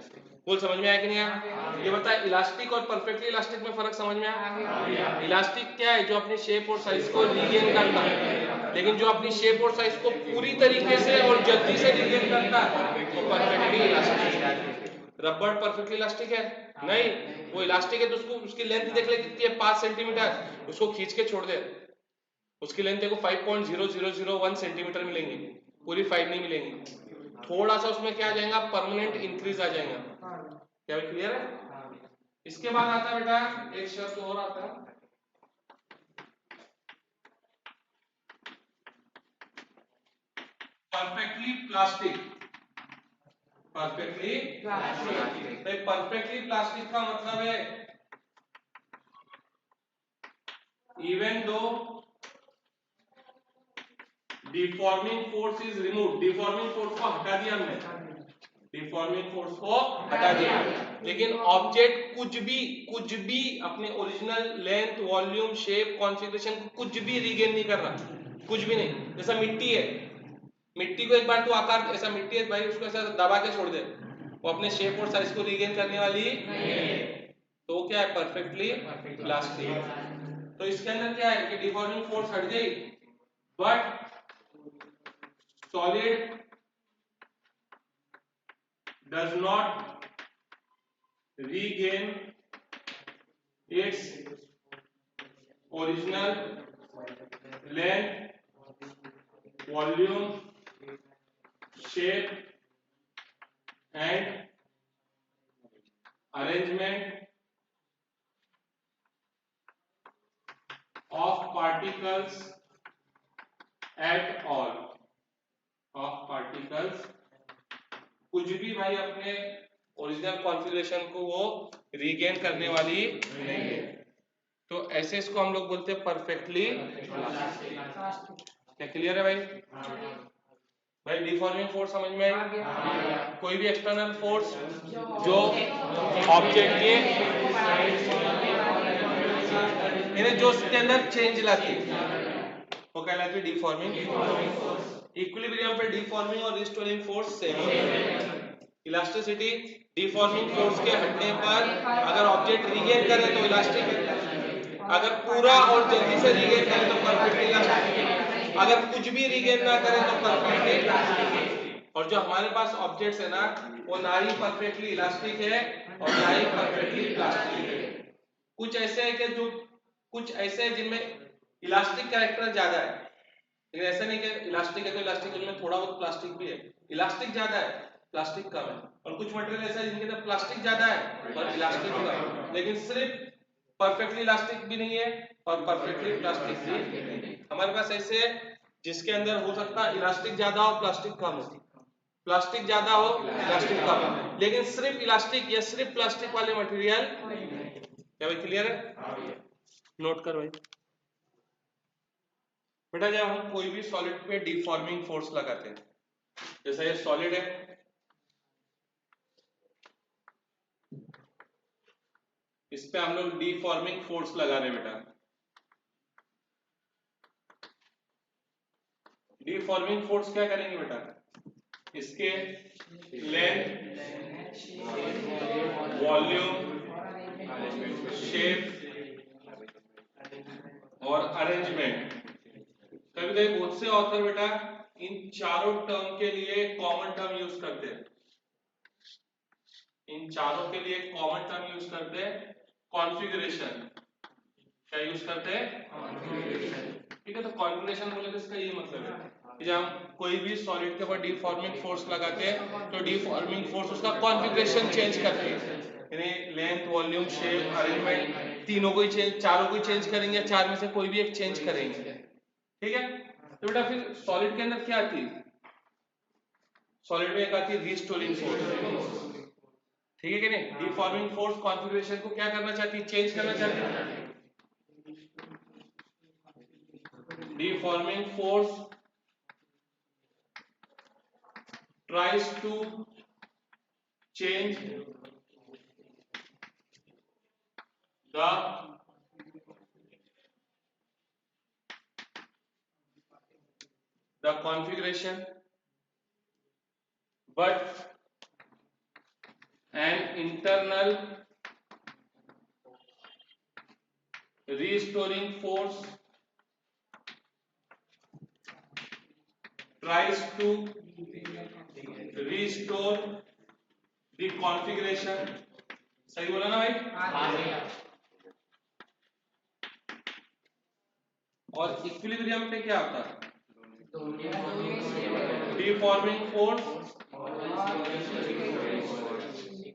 [SPEAKER 1] बोल समझ में आया कि नहीं आया? ये बता, इलास्टिक और परफेक्टली इलास्टिक में फर्क समझ में आया? इलास्टिक क्या है? जो अपनी शेप और साइज को रीगेन करता है, लेकिन जो अपनी शेप और साइज को पूरी तरीके से और जल्दी से रीगेन करता है वो परफेक्टली इलास्टिक है। रबड़ परफेक्टली इलास्टिक है? नहीं, वो इलास्टिक है तो उसको उसकी लेंथ देख ले कितनी है, 5 सेंटीमीटर, उसको खींच के छोड़ दे, उसकी लेंथ देखो 5.0001 सेंटीमीटर मिलेंगी, पूरी 5 नहीं मिलेंगी, थोड़ा सा उसमें क्या आ जाएगा? परमानेंट इंक्रीज आ जाएगा। क्या क्लियर है? इसके बाद आता है बेटा एक शब्द और आता है, परफेक्टली प्लास्टिक। परफेक्टली प्लास्टिक, तो परफेक्टली प्लास्टिक का मतलब है even though deforming force is remove, deforming force को हटा दिया हमने, डिफॉर्मिंग फोर्स को हटा दिया, लेकिन ऑब्जेक्ट कुछ भी अपने original length, volume, shape, configuration कुछ भी रीगेन नहीं कर रहा, कुछ भी नहीं। जैसा मिट्टी है, मिट्टी को एक बार तू आकार, ऐसा मिट्टी है भाई, उसको ऐसा दबा के छोड़ दे, वो अपने शेप और साइज को रीगेन करने वाली नहीं है, तो क्या है, परफेक्टली प्लास्टिक है। तो इसके अंदर क्या है कि डिफॉर्मिंग फोर्स हट गई, but solid does not regain its original length, volume, shape and arrangement of particles at all, of particles, कुछ भी भाई अपने ओरिजिनल कॉन्फ़िगरेशन को वो रीगेन करने वाली नहीं है। तो ऐसे इसको हम लोग बोलते हैं परफेक्टली प्लास्टिक। क्या क्लियर है भाई? भाई डिफॉर्मिंग फोर्स समझ में आई? कोई भी एक्सटर्नल फोर्स जो ऑब्जेक्ट के जो उसके अंदर चेंज लाती है वो कहलाती है डिफॉर्मिंग फोर्स। इक्विलिब्रियम पे डिफॉर्मिंग और रिस्टोरिंग फोर्स सेम होती है। इलास्टिसिटी डिफॉर्मिंग फोर्स के हटने पर अगर ऑब्जेक्ट रीगेन करे तो इलास्टिक है, अगर पूरा और जल्दी से रीगेन करे तो परफेक्टली इलास्टिक है, अगर कुछ भी रीगेन ना करे तो परफेक्टली इलास्टिक है। और जो हमारे पास ऑब्जेक्ट्स है ना, वो ना ही परफेक्टली इलास्टिक है और ना ही परफेक्टली प्लास्टिक है। कुछ ऐसे है कि जो कुछ ऐसे है जिनमें इलास्टिक कैरेक्टर ज्यादा है, लेकिन ऐसा नहीं कि इलास्टिक है तो इलास्टिक में थोड़ा बहुत प्लास्टिक भी है, इलास्टिक ज्यादा है प्लास्टिक कम है। और कुछ मटेरियल ऐसा है जिनके अंदर प्लास्टिक ज्यादा है और इलास्टिक कम है, लेकिन सिर्फ परफेक्टली इलास्टिक भी नहीं है और परफेक्टली प्लास्टिक भी नहीं है। हमारे पास ऐसे है जिसके अंदर हो सकता है इलास्टिक ज्यादा हो प्लास्टिक कम हो, प्लास्टिक ज्यादा हो इलास्टिक कम हो, लेकिन सिर्फ इलास्टिक या सिर्फ प्लास्टिक वाले मटेरियल। क्या भाई क्लियर है? नोट कर भाई। बेटा जब हम कोई भी सॉलिड पे डिफॉर्मिंग फोर्स लगाते हैं, जैसा ये सॉलिड है, इस पे हम लोग डिफॉर्मिंग फोर्स लगा रहे हैं बेटा। डिफॉर्मिंग फोर्स क्या करेंगे बेटा, इसके लेंथ, वॉल्यूम, शेप और अरेंजमेंट। कभी कभी बहुत से ऑथर बेटा इन चारों टर्म के लिए कॉमन टर्म यूज करते हैं, इन चारों के लिए कॉमन टर्म यूज करते हैं, कॉन्फ़िगरेशन। क्या यूज करते हैं? कॉन्फ़िगरेशन। ठीक है, तो कॉन्फ़िगरेशन बोले तो इसका ये मतलब है कि जब हम कोई भी सॉलिड के ऊपर डिफॉर्मिंग फोर्स लगाते हैं तो डिफॉर्मिंग फोर्स उसका कॉन्फ़िगरेशन चेंज करती है, यानी लेंथ, वॉल्यूम, शेप, अरेंजमेंट तीनों को ही चेंज, चारों को ही चेंज करेंगे, चार में से कोई भी एक चेंज करेंगे। ठीक है, तो बेटा फिर सॉलिड के अंदर क्या आती है, सॉलिड में एक आती है रिस्टोरिंग फोर्स। ठीक है कि नहीं? डिफॉर्मिंग फोर्स कॉन्फ़िगरेशन को क्या करना चाहती है, चेंज करना चाहती है। Deforming force tries to change the configuration, but an internal restoring force tries to restore the configuration। सही बोला ना भाई? और इक्विलिब्रियम पे क्या होता है, डिफॉर्मिंग फोर्स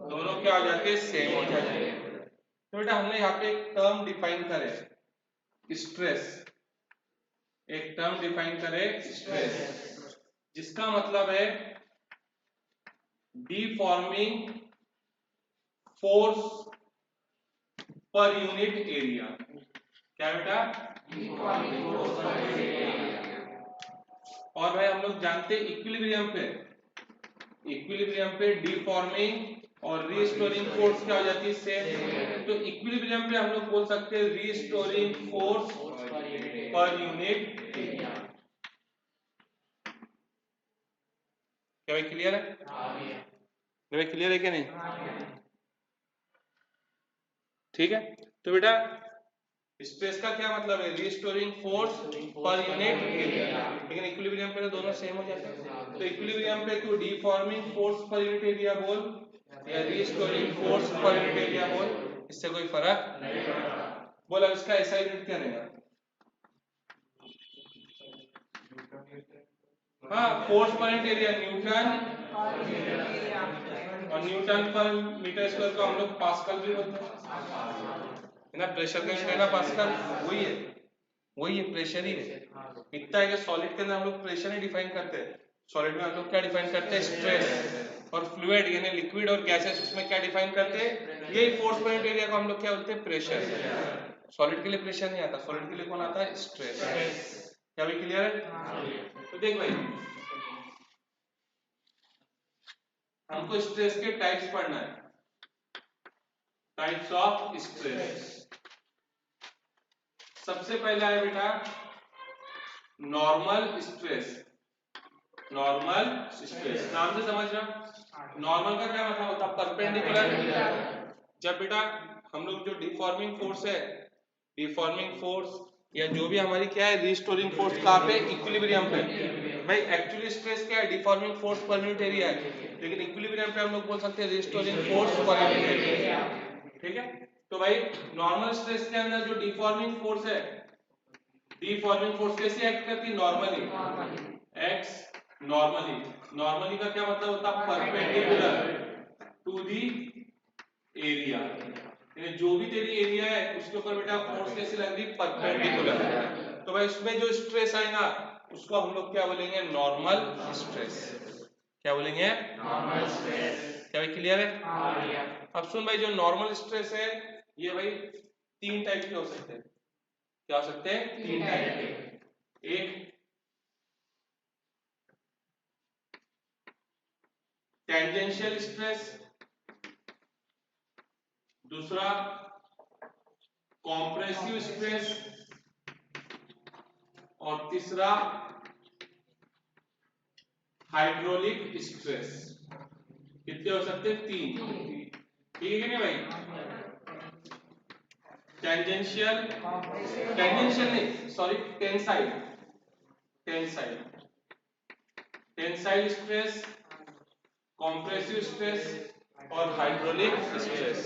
[SPEAKER 1] दोनों क्या हो जाते हैं, सेम हो जाते हैं। तो बेटा हमने यहाँ पे एक टर्म डिफाइन करे, स्ट्रेस, एक टर्म डिफाइन करे स्ट्रेस, जिसका मतलब है deforming force per unit area. क्या बेटा? Deforming force per unit area. और भाई हम लोग जानते हैं इक्विलिब्रियम पे इक्विलिब्रियम पे डिफॉर्मिंग और रीस्टोरिंग फोर्स क्या हो जाती है, सेम। तो इक्विलिब्रियम पे हम लोग बोल सकते हैं restoring force per unit area. क्या भाई क्लियर है? भाई क्लियर है क्या नहीं? ठीक है, तो बेटा स्ट्रेस का क्या मतलब है, restoring force per unit area, लेकिन इक्विलिब्रियम पे तो दोनों सेम हो जाते हैं। तो इक्विलिब्रियम पे तू deforming force per unit area बोल या restoring force per unit area बोल, इससे कोई फर्क नहीं पड़ता। बोल अब इसका ऐसा यूनिट क्या रहेगा? हाँ, force per unit area Newton, और न्यूटन पर मीटर स्क्वायर को हम लोग पास्कल भी बोलते हैं ना। प्रेशर का यूनिट है ना पास्कल, वही है, वही है, प्रेशर ही है। इतना है कि सॉलिड के अंदर हम लोग प्रेशर ही डिफाइन करते हैं। सॉलिड में हम लोग क्या डिफाइन करते हैं, स्ट्रेस। और फ्लूइड यानी लिक्विड और गैसेस, उसमें क्या डिफाइन करते हैं, यही फोर्स पर यूनिट एरिया को हम लोग क्या बोलते हैं, प्रेशर। सॉलिड के लिए प्रेशर नहीं आता, सॉलिड के लिए कौन आता है, स्ट्रेस। क्या भाई क्लियर है? तो देख भाई, हमको स्ट्रेस के टाइप्स पढ़ना है, टाइप्स ऑफ स्ट्रेस। सबसे पहला है बेटा नॉर्मल स्ट्रेस। नॉर्मल स्ट्रेस नाम से समझ रहा, नॉर्मल का क्या मतलब होता है, परपेंडिकुलर। जब बेटा हम लोग जो डिफॉर्मिंग फोर्स है, डिफॉर्मिंग फोर्स या जो भी हमारी क्या है रिस्टोरिंग फोर्स, कहाँ पे, इक्विलिब्रियम पे। भाई एक्चुअली स्ट्रेस क्या है, deforming force per unit area है, लेकिन इक्विलिब्रियम पे हम लोग बोल सकते हैं restoring force per unit area. ठीक है, तो भाई नॉर्मल स्ट्रेस के अंदर जो डिफॉर्मिंग फोर्स है, डिफॉर्मिंग फोर्स कैसे एक्ट करती है, नॉर्मली एक्ट्स नॉर्मली। नॉर्मली का क्या मतलब होता है, परपेंडिकुलर टू दी एरिया, यानी जो भी तेरी एरिया है उसके ऊपर बेटा फोर्स कैसी लग रही, परपेंडिकुलर। तो भाई उसमें जो स्ट्रेस आएगा उसको हम लोग क्या बोलेंगे, नॉर्मल स्ट्रेस। क्या बोलेंगे, नॉर्मल स्ट्रेस। क्या भाई क्लियर है? अब सुन भाई, जो नॉर्मल स्ट्रेस है ये भाई तीन टाइप के हो सकते हैं। क्या हो सकते हैं, तीन टाइप के। एक टेंजेंशियल स्ट्रेस, दूसरा कॉम्प्रेसिव स्ट्रेस, और तीसरा हाइड्रोलिक स्ट्रेस। कितने हो सकते हैं, तीन। ठीक है नहीं भाई, टेंजेंशियल, टेंजेंशियल नहीं sorry, tensile, tensile, tensile stress, compressive stress और हाइड्रोलिक स्ट्रेस।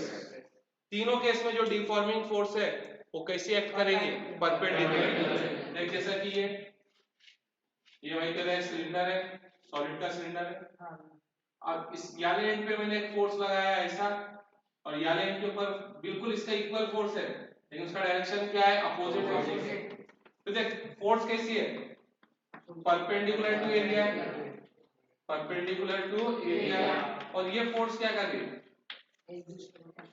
[SPEAKER 1] तीनों केस में जो डिफॉर्मिंग फोर्स है वो कैसे एक्ट करेंगे, परपेंडिकुलर। देख जैसा कि ये भाई तेरा सिलेंडर है, सॉलिड का सिलेंडर है। अब इस वाले एंड पे मैंने एक फोर्स लगाया है ऐसा, और वाले एंड के ऊपर बिल्कुल इसका इक्वल फोर्स है, लेकिन उसका डायरेक्शन क्या है, अपोजिट है। तो देख फोर्स कैसी है, perpendicular to area, perpendicular to area. और ये फोर्स क्या कर रही है,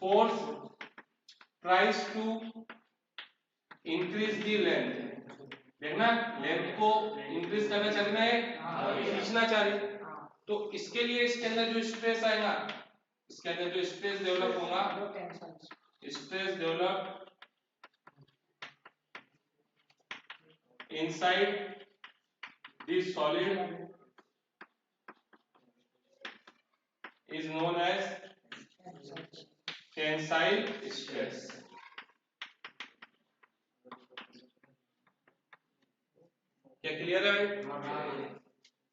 [SPEAKER 1] force tries to increase the length. देखना लेंथ को इंक्रीज करना चाह रही है, खींचना चाह रही। तो इसके लिए इसके अंदर जो स्ट्रेस आएगा, इसके अंदर जो स्ट्रेस डेवलप होगा, stress develop inside this solid is known as tensile stress. क्या क्लियर है भाई?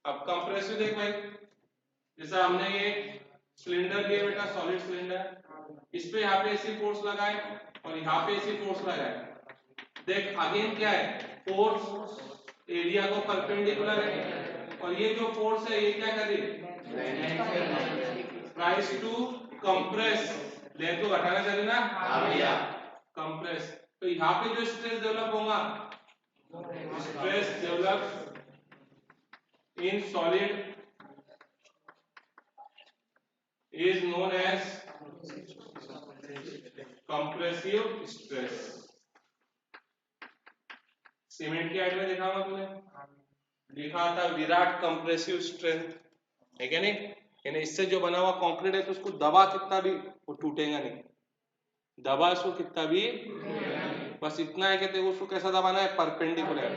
[SPEAKER 1] अब कंप्रेसिव देख भाई, जैसा हमने ये सिलेंडर लिया बेटा, सॉलिड सिलेंडर, इस पे यहाँ पे ऐसी फोर्स लगाए और यहाँ पे ऐसी फोर्स लगाए। देख अगेन क्या है, फोर्स एरिया को परपेंडिकुलर है, और ये जो फोर्स है ये क्या कर रही है, ट्राइज टू कंप्रेस, लेंथ को घटाना चाहिए ना, हाँ भैया, कंप्रेस। तो यहाँ पे जो स्ट्रेस डेवलप होगा, stress develop in solid is known as compressive stress। Cement की एड में देखा होगा तूने, लिखा था विराट कंप्रेसिव स्ट्रेंथ, है क्या नहीं? यानी इससे जो बना हुआ कंक्रीट है तो उसको दबा कितना भी वो टूटेगा नहीं, दबा उसको कितना भी, बस इतना है कि तेरे को उसको कैसा दबाना है, परपेंडिकुलर।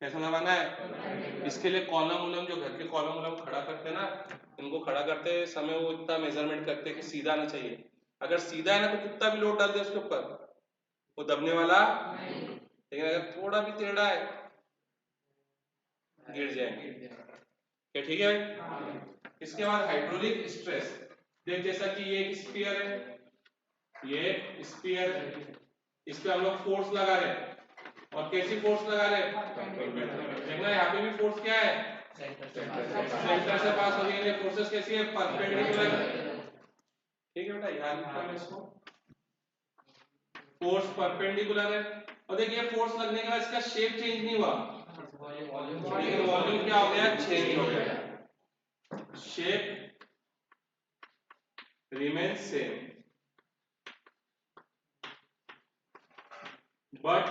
[SPEAKER 1] कैसा दबाना है? इसके लिए कॉलम उलम जो घर के कॉलम उलम खड़ा करते हैं ना, इनको खड़ा करते समय वो इतना मेजरमेंट करते हैं कि सीधा आना चाहिए। अगर सीधा है ना तो कितना भी लोड डाल दे उसके ऊपर वो दबने वाला, लेकिन अगर थोड़ा भी टेढ़ा है गिर जाएंगे। क्या ठीक है? इसके बाद हाइड्रोलिक स्ट्रेस। देख जैसा कि ये एक स्फीयर है, ये स्फीयर है, इस पे हम लोग फोर्स लगा रहे हैं, और कैसी फोर्स लगा रहे हैं? देखना यहाँ पे भी फोर्स क्या है, सेंटर से पास हो रही है। फोर्सेस कैसी है? परपेंडिकुलर। ठीक है बेटा, याद रखना इसको, फोर्स परपेंडिकुलर है। और देखिए फोर्स लगने के बाद इसका शेप चेंज नहीं हुआ, लेकिन वॉल्यूम क्या हो गया, चेंज हो गया। Shape remains same but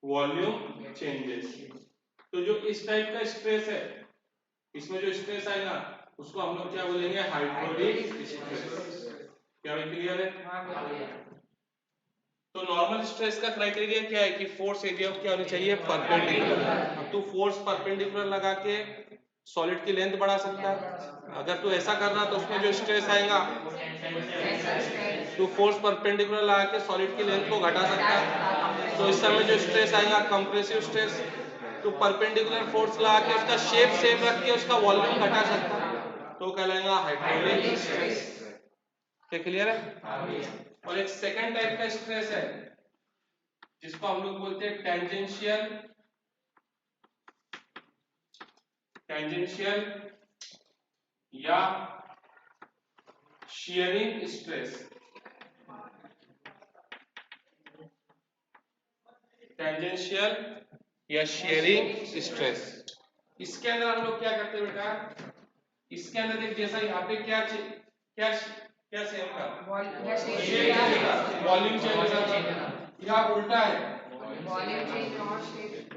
[SPEAKER 1] volume changes. तो जो इस टाइप का स्ट्रेस है, इसमें जो स्ट्रेस आएगा उसको हम लोग क्या बोलेंगे, हाइड्रोलिक स्ट्रेस। क्या भाई क्लियर है? तो नॉर्मल स्ट्रेस का क्राइटेरिया क्या है कि फोर्स एरिया क्या होनी चाहिए, परपेंडिकुलर। अब तू फोर्स परपेंडिकुलर लगा के सॉलिड की लेंथ बढ़ा सकता है। अगर तू ऐसा कर रहा तो उसमें जो स्ट्रेस आएगा, तू फोर्स परपेंडिकुलर लगा के सॉलिड की लेंथ को घटा सकता है, तो इस समय जो स्ट्रेस आएगा कंप्रेसिव स्ट्रेस, तो परपेंडिकुलर फोर्स लगा के उसका शेप सेम रख के उसका वॉल्यूम घटा सकता है, तो कहलाएगा हाइड्रोलिक स्ट्रेस। क्या क्लियर है? और एक सेकंड टाइप का स्ट्रेस है जिसको हम लोग बोलते हैं टेंजेंशियल, टेंजेंशियल या शियरिंग स्ट्रेस। टेंजेंशियल या शेयरिंग स्ट्रेस। इसके अंदर हम लोग क्या करते हैं बेटा, इसके अंदर एक जैसा यहाँ पे क्या क्या क्या सेम का वॉल्यूम चेंज होगा, या उल्टा है,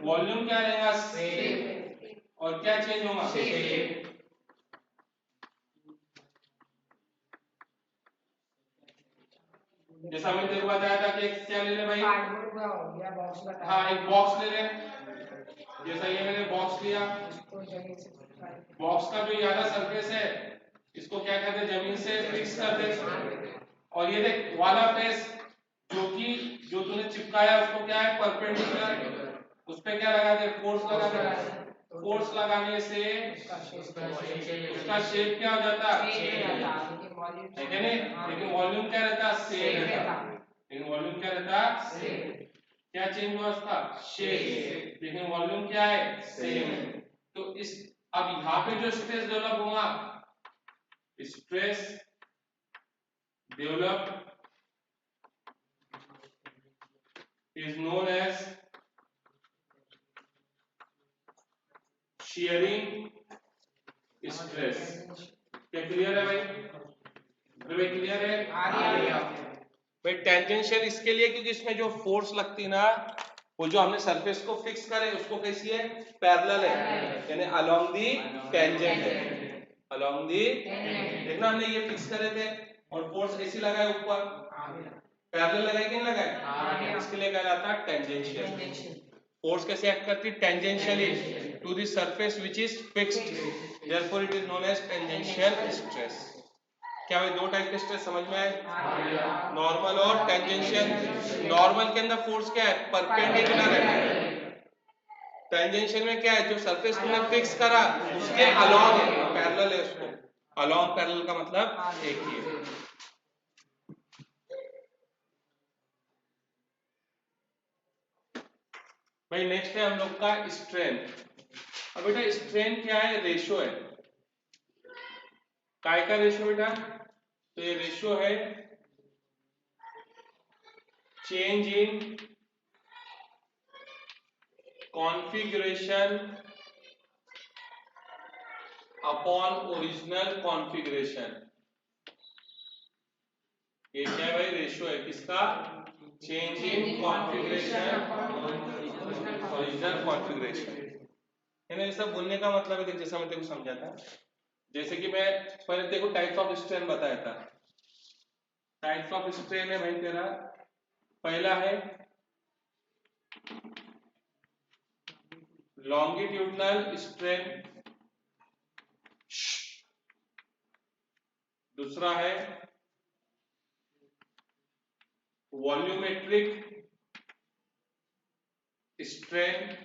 [SPEAKER 1] वॉल्यूम क्या रहेगा सेम, और क्या चेंज होगा, जैसा मैं तेरे को बताया था कि क्या ले ले भाई, हाँ एक बॉक्स ले ले, जैसा ये मैंने बॉक्स लिया, बॉक्स का जो ज्यादा सरफेस है इसको क्या करते हैं, जमीन से फिक्स कर दे। और ये देख वाला फेस जो तूने चिपकाया उसको क्या है, परपेंडिकुलर, उस पे क्या लगा दे, फोर्स लगा दे। फोर्स लगाने से उसका शेप क्या हो जाता है नहीं, लेकिन वॉल्यूम क्या रहता, सेम रहता। लेकिन वॉल्यूम क्या रहता, सेम। क्या चेंज हुआ उसका, शेप, लेकिन वॉल्यूम क्या है, सेम है। तो इस अब यहाँ पे जो स्ट्रेस डेवलप होगा, stress develop is known as shearing stress। क्या क्लियर है भाई? भाई क्लियर है? भाई टेंजेंशियल इसके लिए क्योंकि इसमें जो फोर्स लगती है ना, वो जो हमने सरफेस को फिक्स करे उसको कैसी है, पैरेलल है, यानी अलोंग दी टेंजेंट है, अलोंग दी। देखना हमने ये फिक्स करे थे और फोर्स ऐसी लगाए ऊपर, पैरेलल लगाए कि नहीं लगाए, इसके लिए कहा जाता है टेंजेंशियल। फोर्स कैसे एक्ट करती है, tangentially to the surface which is fixed, therefore it is known as tangential stress. क्या भाई दो टाइप के स्ट्रेस समझ में आए, नॉर्मल और टेंजेंशियल। नॉर्मल के अंदर फोर्स क्या है, परपेंडिकुलर है, टेंजेंशियल में क्या है, जो सरफेस तुमने फिक्स करा उसके अलोंग है, पैरेलल है उसको, अलोंग पैरेलल का मतलब एक ही है। भाई नेक्स्ट है हम लोग का स्ट्रेन। अब बेटा स्ट्रेन क्या है, रेशो है, काय का रेशो बेटा, तो ये रेशो है change in configuration upon original configuration. ये क्या है भाई, रेशो है किसका, change in configuration original configuration. यानी ये सब बोलने का मतलब है, जैसा मैं तेरे को समझाता, जैसे कि मैं पहले देखो टाइप्स ऑफ स्ट्रेन बताया था। टाइप्स ऑफ स्ट्रेन है भाई तेरा, पहला है लॉन्गिट्यूडनल स्ट्रेन, दूसरा है वॉल्यूमेट्रिक स्ट्रेन,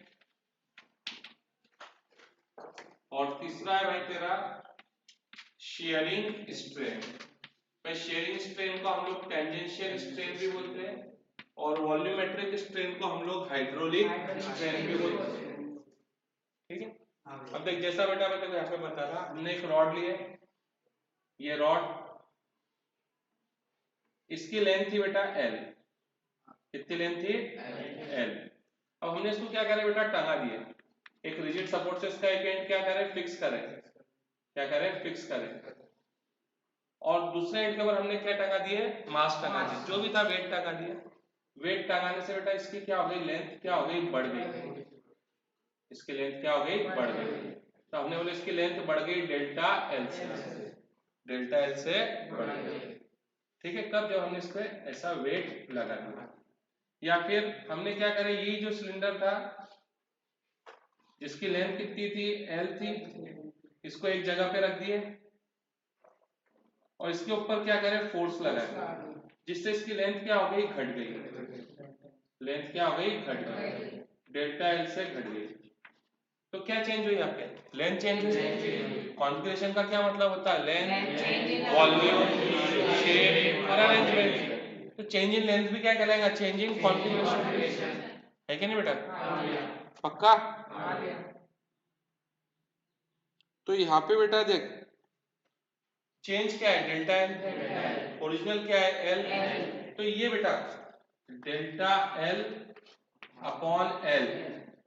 [SPEAKER 1] और तीसरा है भाई तेरा शेयरिंग स्ट्रेन। भाई शेयरिंग स्ट्रेन को हम लोग टेंजेंशियल स्ट्रेन भी बोलते हैं और वॉल्यूमेट्रिक स्ट्रेन को हम लोग हाइड्रोलिक स्ट्रेन भी बोलते हैं। ठीक है, अब देख जैसा बेटा मैं तेरे को यहाँ पे बता रहा, हमने एक रॉड ली है, ये रॉड, इसकी लेंथ थी बेटा L, कितनी लेंथ थी L। अब हमने इसको क्या करें बेटा, टंगा दिए, एक रिजिड सपोर्ट से इसका एक एंड क्या करें, फिक्स करें, क्या करें, फिक्स करें, और दूसरे एंड के ऊपर हमने क्या टंगा दिए, मास टंगा दिए, जो भी था वेट टंगा दिया। वेट टंगाने से बेटा इसकी क्या हो गई, लेंथ क्या हो गई, बढ़ गई, इसकी लेंथ क्या हो गई, बढ़ गई। तो हमने बोले इसकी लेंथ बढ़ गई डेल्टा एल से, डेल्टा एल से बढ़ गई। ठीक है, कब, जब हमने इस पे ऐसा वेट लगा दिया। या फिर हमने क्या करें, ये जो सिलेंडर था जिसकी लेंथ कितनी थी, एल थी, इसको एक जगह पे रख दिए और इसके ऊपर क्या करें, फोर्स लगाए, जिससे इसकी लेंथ क्या हो गई, घट गई, लेंथ क्या हो गई, घट गई, डेल्टा एल से घट गई। तो क्या चेंज हुई आपके, लेंथ चेंज हुई। कॉन्फ़िगरेशन का क्या मतलब होता है, लेंथ, वॉल्यूम, शेप और अरेंजमेंट। तो चेंज इन लेंथ भी क्या कहलाएगा, चेंज इन कॉन्फ़िगरेशन, है कि नहीं बेटा, पक्का। तो यहाँ पे बेटा देख, चेंज क्या है, डेल्टा एल, ओरिजिनल क्या है, एल। तो ये बेटा डेल्टा एल अपॉन एल,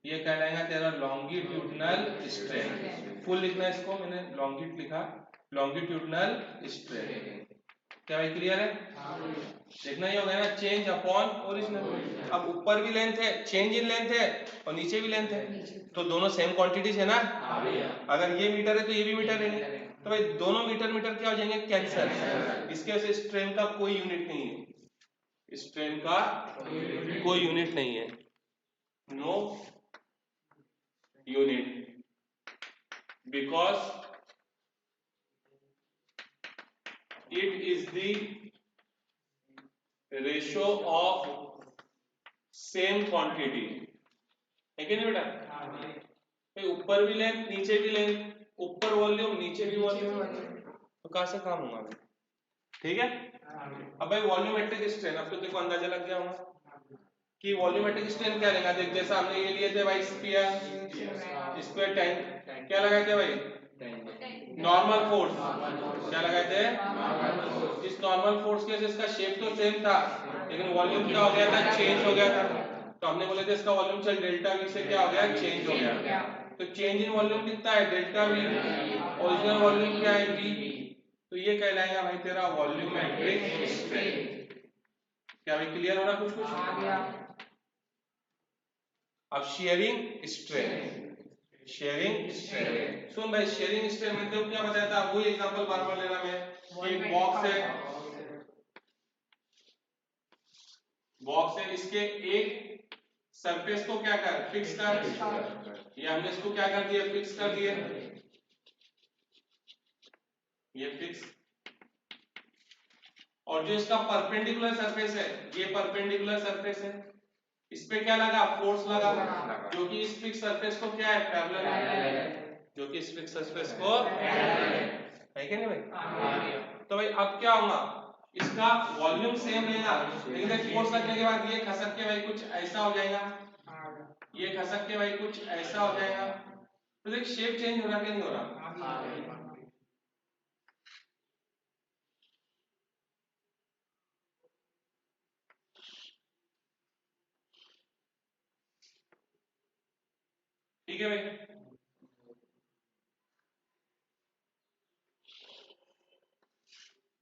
[SPEAKER 1] ये कहलाएगा तेरा लॉन्गिट्यूडनल स्ट्रेन। फुल लिखना है इसको, मैंने लॉन्गिट लिखा, लॉन्गिट्यूडनल स्ट्रेन। क्या भाई क्लियर है, देखना ही होगा ना, चेंज अपॉन ओरिजिनल। अब ऊपर भी लेंथ है, चेंज इन लेंथ है, और नीचे भी लेंथ है, तो दोनों सेम क्वांटिटीज है ना। अगर ये मीटर है तो ये भी मीटर है, तो भाई दोनों मीटर मीटर क्या हो जाएंगे, कैंसल। इसके वजह से स्ट्रेन का कोई यूनिट नहीं है, स्ट्रेन का कोई यूनिट नहीं है, no unit, because it is the ratio of same quantity, है कि नहीं बेटा, ऊपर भी लेंथ नीचे भी लेंथ, ऊपर वॉल्यूम नीचे भी वॉल्यूम, तो कहां से काम होगा, ठीक है। अब भाई वॉल्यूमेट्रिक स्ट्रेन, अब तो देखो अंदाजा लग गया होगा कि वॉल्यूमेट्रिक स्ट्रेन क्या रहेगा। देख जैसा हमने ये लिए थे भाई स्फीयर, इस पे 10 क्या लगाए थे भाई, नॉर्मल फोर्स, क्या लगाए थे, इस नॉर्मल फोर्स के इसका शेप तो सेम था, लेकिन वॉल्यूम क्या हो गया था, चेंज हो गया था। तो हमने बोले थे इसका वॉल्यूम चल डेल्टा वी से क्या हो गया, चेंज हो गया। तो चेंज इन वॉल्यूम कितना है, डेल्टा वी, ओरिजिनल वॉल्यूम क्या है, वी। तो ये कहलाएगा भाई तेरा वॉल्यूमेट्रिक स्ट्रेन। क्या भाई क्लियर हो रहा कुछ कुछ। अब शेयरिंग स्ट्रेन, शेयरिंग स्ट्रेन, सुन भाई शेयरिंग स्ट्रेन मतलब क्या बताया था, वही एग्जांपल बार बार लेना मैं, एक बॉक्स है, बॉक्स है, इसके एक सरफेस को क्या कर, फिक्स कर, ये हमने इसको क्या कर दिया, फिक्स कर दिया, ये फिक्स, और जो इसका परपेंडिकुलर सरफेस है, ये परपेंडिकुलर सरफेस है, इस पे क्या लगा, फोर्स लगा, जो कि इस फिक्स सरफेस को क्या है, पैरेलल है, जो कि इस फिक्स सरफेस को है कि नहीं भाई। तो भाई अब क्या होगा, इसका वॉल्यूम सेम रहेगा, लेकिन एक फोर्स लगने के बाद ये खसक के भाई कुछ ऐसा हो जाएगा, ये खसक के भाई कुछ ऐसा हो जाएगा। तो देख शेप चेंज हो रहा कि नहीं हो रहा। ठीक है भाई,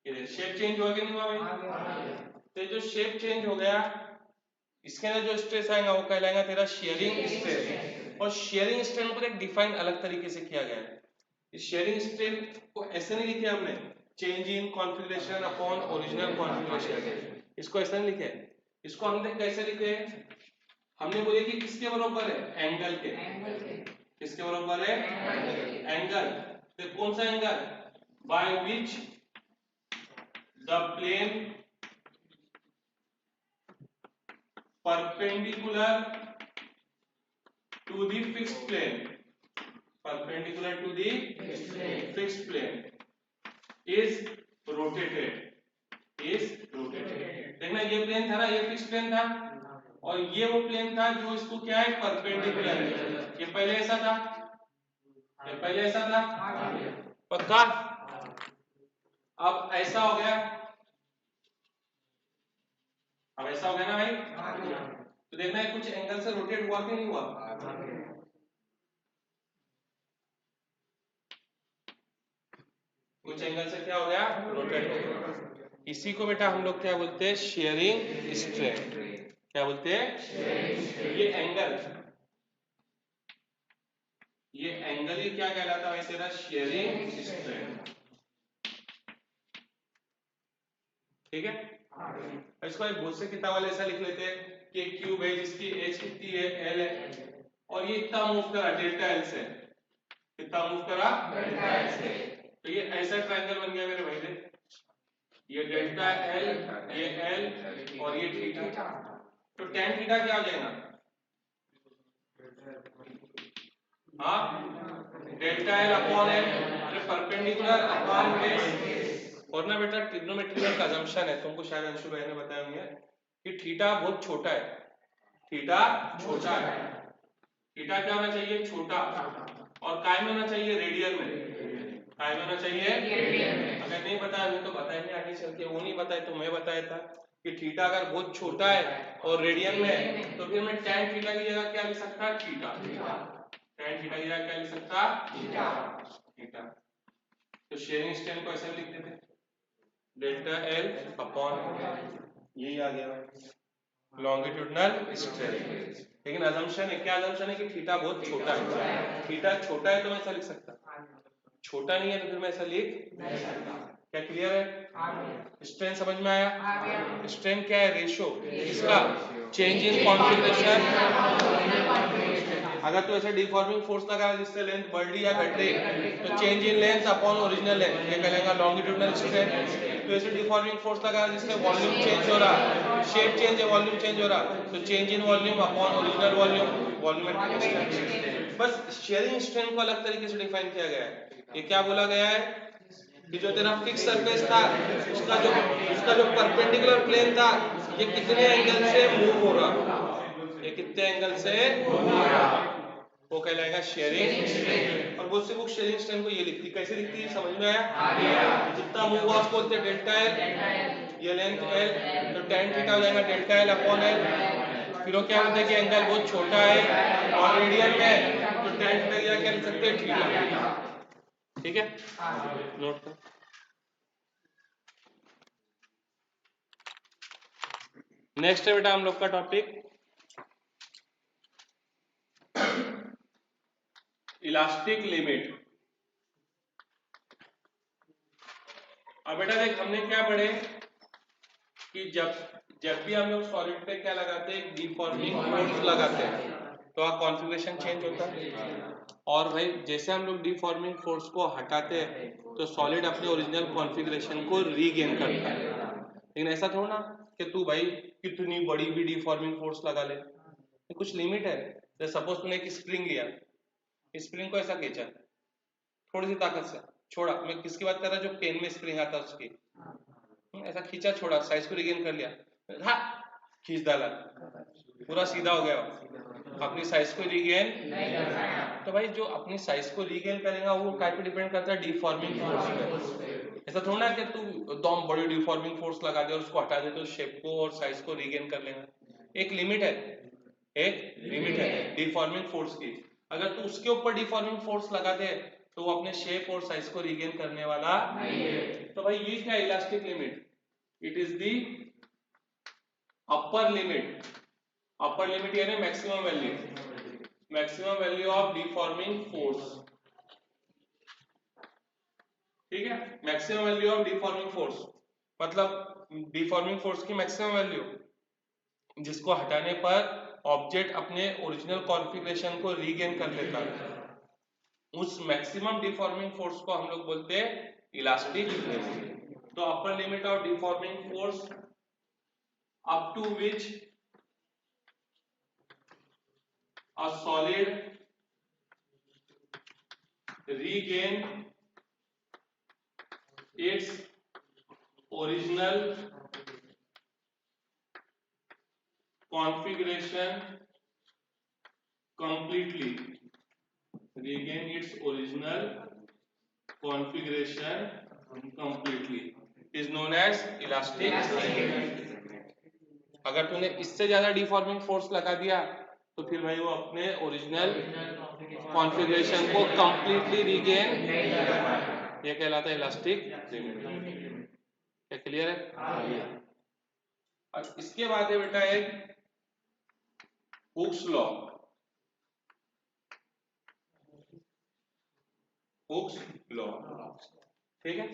[SPEAKER 1] ये शेप चेंज हुआ कि नहीं हुआ भाई। तो जो शेप चेंज हो गया, इसके अंदर जो स्ट्रेस आएगा वो कहलाएगा तेरा शेयरिंग स्ट्रेस। और शेयरिंग स्ट्रेन को एक डिफाइन अलग तरीके से किया गया है, शेयरिंग स्ट्रेंथ को ऐसे नहीं लिखे हमने, change in configuration upon original configuration, इसको ऐसे नहीं लिखे, इसको हमने कैसे लिखे, हमने बोले कि किसके बराबर है, एंगल के, किसके बराबर है, एंगल, तो कौन सा angle, by which the plane perpendicular to the fixed plane, perpendicular to the fixed plane is rotated, देखना ये प्लेन था ना, ये फिक्स प्लेन था, और ये वो प्लेन था जो इसको क्या है, परपेंडिकुलर है, ये पहले ऐसा था, ये पहले ऐसा था, पक्का, अब ऐसा हो गया, अब ऐसा हो गया ना भाई, तो देखना है कुछ एंगल से रोटेट हुआ कि नहीं हुआ, कुछ एंगल से क्या हो गया, रोटेट हो गया, इसी को बेटा हम लोग क्या बोलते हैं, शेयरिंग स्ट्रेंथ, क्या बोलते हैं, ये एंगल, ये एंगल ही क्या कहलाता है तेरा, शेयरिंग स्ट्रेंथ, ठीक है, इसको एक बहुत से किताब वाले ऐसा लिख लेते हैं कि एक क्यूब है जिसकी एज कितनी है, एल है, और ये इतना मूव करा डेल्टा एल से, कितना मूव करा, डेल्टा एल से, तो ये ऐसा ट्रायंगल बन गया मेरे भाई देख, ये डेल्टा एल, ये एल और ये थीटा, तो tan थीटा क्या हो जाएगा, हाँ, delta L upon L, perpendicular upon base, और ना बेटा ट्रिग्नोमेट्री का अजम्पशन है, तुमको शायद अंशु भाई ने बताया होंगे कि थीटा बहुत छोटा है, थीटा छोटा है, थीटा क्या होना चाहिए, छोटा, और काय में होना चाहिए, रेडियन में, काय में होना चाहिए, रेडियन में, अगर नहीं बताया मैं तो बताएंगे आगे चल के, वो नहीं बताया तो मैं बताया था कि थीटा अगर बहुत छोटा है और रेडियन में है तो फिर मैं tan थीटा की जगह क्या लिख सकता, थीटा, tan थीटा की जगह क्या लिख सकता, थीटा, तो शेयरिंग स्ट्रेंथ को ऐसे लिख देते, डेल्टा एल अपॉन, यही आ गया लॉन्गिट्यूडनल स्ट्रेंथ, लेकिन अजम्पशन है, क्या अजम्पशन है कि थीटा बहुत छोटा है, थीटा छोटा है तो मैं ऐसा लिख सकता, छोटा नहीं है तो फिर मैं ऐसा लिख नहीं सकता, क्या क्लियर है, स्ट्रेंथ समझ में आया, स्ट्रेंथ क्या है, रेशो, इसका चेंज इन कॉन्फ़िगरेशन, अगर तो ऐसे डिफॉर्मिंग फोर्स लगा जिससे लेंथ बढ़ रही या घट रही तो change in length upon original length, ये कहलाएगा लॉन्गिट्यूडनल स्ट्रेंथ, तो ऐसे डिफॉर्मिंग फोर्स लगा जिससे वॉल्यूम चेंज हो रहा, शेप चेंज है, वॉल्यूम चेंज हो रहा, तो change in volume upon original volume, volumetric strength, बस शेयरिंग स्ट्रेंथ को अलग तरीके से डिफाइन किया गया है, ये क्या बोला गया है कि जो तेरा फिक्स सरफेस था उसका जो परपेंडिकुलर प्लेन था ये कितने एंगल से मूव हो रहा, ये कितने एंगल से मूव हो रहा, वो कहलाएगा शेयरिंग, और बहुत सी बुक शेयरिंग स्ट्रेंथ को ये लिखती, कैसे लिखती है समझ में आया, जितना मूव हुआ उसको बोलते हैं डेल्टा एल, ये लेंथ एल, तो tan थीटा हो जाएगा डेल्टा एल अपॉन एल, फिर वो क्या बोलते हैं कि एंगल बहुत छोटा है और रेडियन में है तो tan थीटा क्या लिख सकते हैं, थीटा, ठीक है, नोट कर, नेक्स्ट है बेटा हम लोग का टॉपिक इलास्टिक लिमिट। अब बेटा देख हमने क्या पढ़े कि जब भी हम लोग सॉलिड पे क्या लगाते हैं, डिफॉर्मिंग फोर्स लगाते हैं तो वहाँ कॉन्फ़िगरेशन चेंज होता है, और भाई जैसे हम लोग डिफॉर्मिंग फोर्स को हटाते हैं तो सॉलिड अपने ओरिजिनल कॉन्फ़िगरेशन को रीगेन करता है, लेकिन ऐसा थोड़ा ना कि तू भाई कितनी बड़ी भी डिफॉर्मिंग फोर्स लगा ले, कुछ लिमिट है, जैसे सपोज तूने एक स्प्रिंग लिया, स्प्रिंग को ऐसा खींचा थोड़ी सी ताकत से, छोड़ा, मैं किसकी बात कर रहा, जो पेन में स्प्रिंग आता है उसकी, ऐसा खींचा छोड़ा, साइज को रिगेन कर लिया, हाँ खींच डाला, पूरा सीधा हो गया, अपनी साइज को रिगेन नहीं कर पाया, तो भाई जो अपनी साइज को रिगेन करेगा वो काय पे डिपेंड करता है, डिफॉर्मिंग फोर्स पे, ऐसा थोड़ा ना कि तू एकदम बड़ी डिफॉर्मिंग फोर्स लगा दे और उसको हटा दे तो शेप को और साइज को रिगेन कर लेगा, एक लिमिट है, एक लिमिट है डिफॉर्मिंग फोर्स की, अगर तू उसके ऊपर डिफॉर्मिंग फोर्स लगा दे तो वो अपने शेप और साइज को रिगेन करने वाला नहीं है, तो भाई ये क्या elastic limit, it is the upper limit, upper limit यानी maximum value of deforming force, ठीक है। Maximum value of deforming force मतलब डिफॉर्मिंग फोर्स की मैक्सिमम वैल्यू जिसको हटाने पर ऑब्जेक्ट अपने ओरिजिनल कॉन्फ़िगरेशन को रीगेन कर लेता है, उस मैक्सिमम डिफॉर्मिंग फोर्स को हम लोग बोलते हैं इलास्टिक लिमिट। तो upper limit of deforming force up to which a solid regain its original configuration completely, regain its original configuration completely is known as elastic limit। अगर तूने इससे ज्यादा डिफॉर्मिंग फोर्स लगा दिया तो फिर भाई वो अपने ओरिजिनल कॉन्फ़िगरेशन को कंप्लीटली रीगेन नहीं कर पाएगा, ये कहलाता है इलास्टिक लिमिट। क्या क्लियर है? और इसके बाद है बेटा एक हुक्स लॉ। हुक्स लॉ, ठीक है।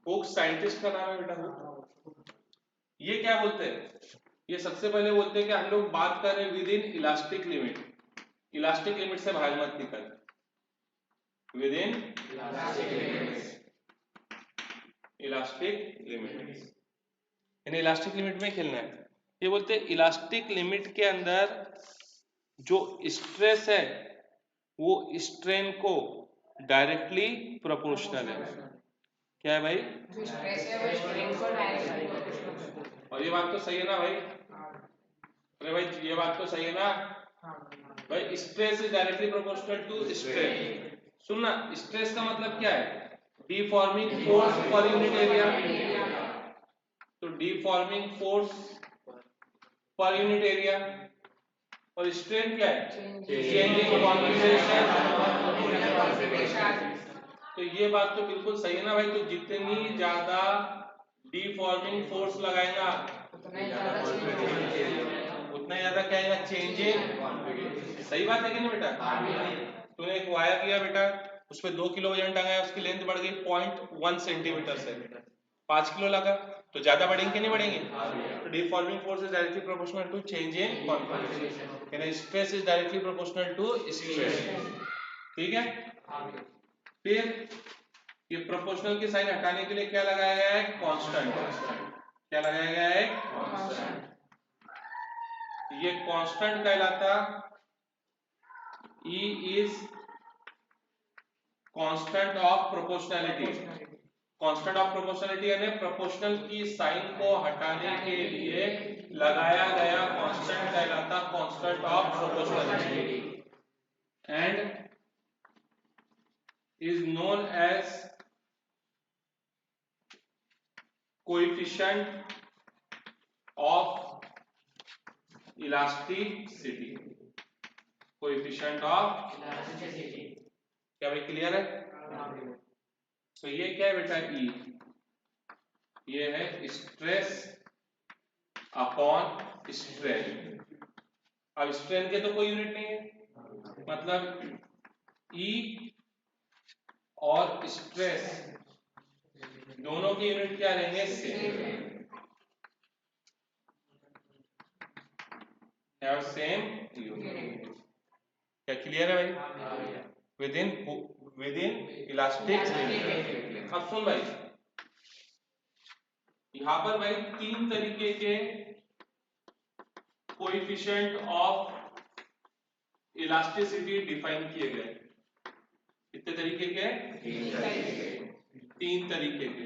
[SPEAKER 1] हुक्स साइंटिस्ट का नाम है बेटा हुक। ये क्या बोलते हैं? ये सबसे पहले बोलते हैं कि हम लोग बात कर रहे हैं with in elastic limit, elastic limit से बाहर मत निकल, विद इन इलास्टिक लिमिट, यानी इलास्टिक लिमिट में खेलना है। ये बोलते हैं इलास्टिक लिमिट के अंदर जो स्ट्रेस है वो स्ट्रेन को डायरेक्टली प्रोपोर्शनल है। क्या है भाई? जो स्ट्रेस है वो स्ट्रेन को डायरेक्टली प्रोपोर्शनल है। और ये बात तो सही है ना भाई? अरे भाई ये बात तो सही है ना भाई? Stress is directly proportional to strain. सुनना, स्ट्रेस का मतलब क्या है? Deforming force per unit area. तो deforming force per unit area, और स्ट्रेन क्या है? Changing configuration. तो ये बात तो बिल्कुल सही है ना भाई? तो जितनी ज्यादा डिफॉर्मिंग फोर्स लगाएगा उतना ज्यादा क्या आएगा? चेंजिंग। सही बात है कि नहीं बेटा? तूने एक वायर किया बेटा, उस पर 2 किलो वजन टांगा, उसकी लेंथ बढ़ गई 0.1 सेंटीमीटर से 5 किलो लगा, तो ज्यादा बढ़ेंगे कि नहीं बढ़ेंगे? तो deforming force is directly proportional to change in configuration, यानी stress is directly proportional to strain. ठीक है। फिर ये प्रोपोर्शनल की साइन हटाने के लिए क्या लगाया गया है? कांस्टेंट। क्या लगाया गया है? कांस्टेंट। ये कांस्टेंट कहलाता E is constant of proportionality. Constant of proportionality यानी प्रोपोर्शनल की साइन को हटाने के लिए लगाया गया कांस्टेंट कहलाता constant of proportionality and is known as coefficient of elasticity। coefficient of elasticity। क्या भाई क्लियर है? तो ये क्या है बेटा? E, ये है स्ट्रेस अपॉन स्ट्रेन। अब स्ट्रेन के तो कोई यूनिट नहीं है, मतलब E और स्ट्रेस दोनों की यूनिट क्या रहेंगे? सेम। Have same unit. क्या क्लियर है भाई? With in elastic limit. अब सुन भाई, यहां पर भाई 3 तरीके के कोएफिशिएंट ऑफ इलास्टिसिटी डिफाइन किए गए। कितने तरीके के? 3 तरीके के।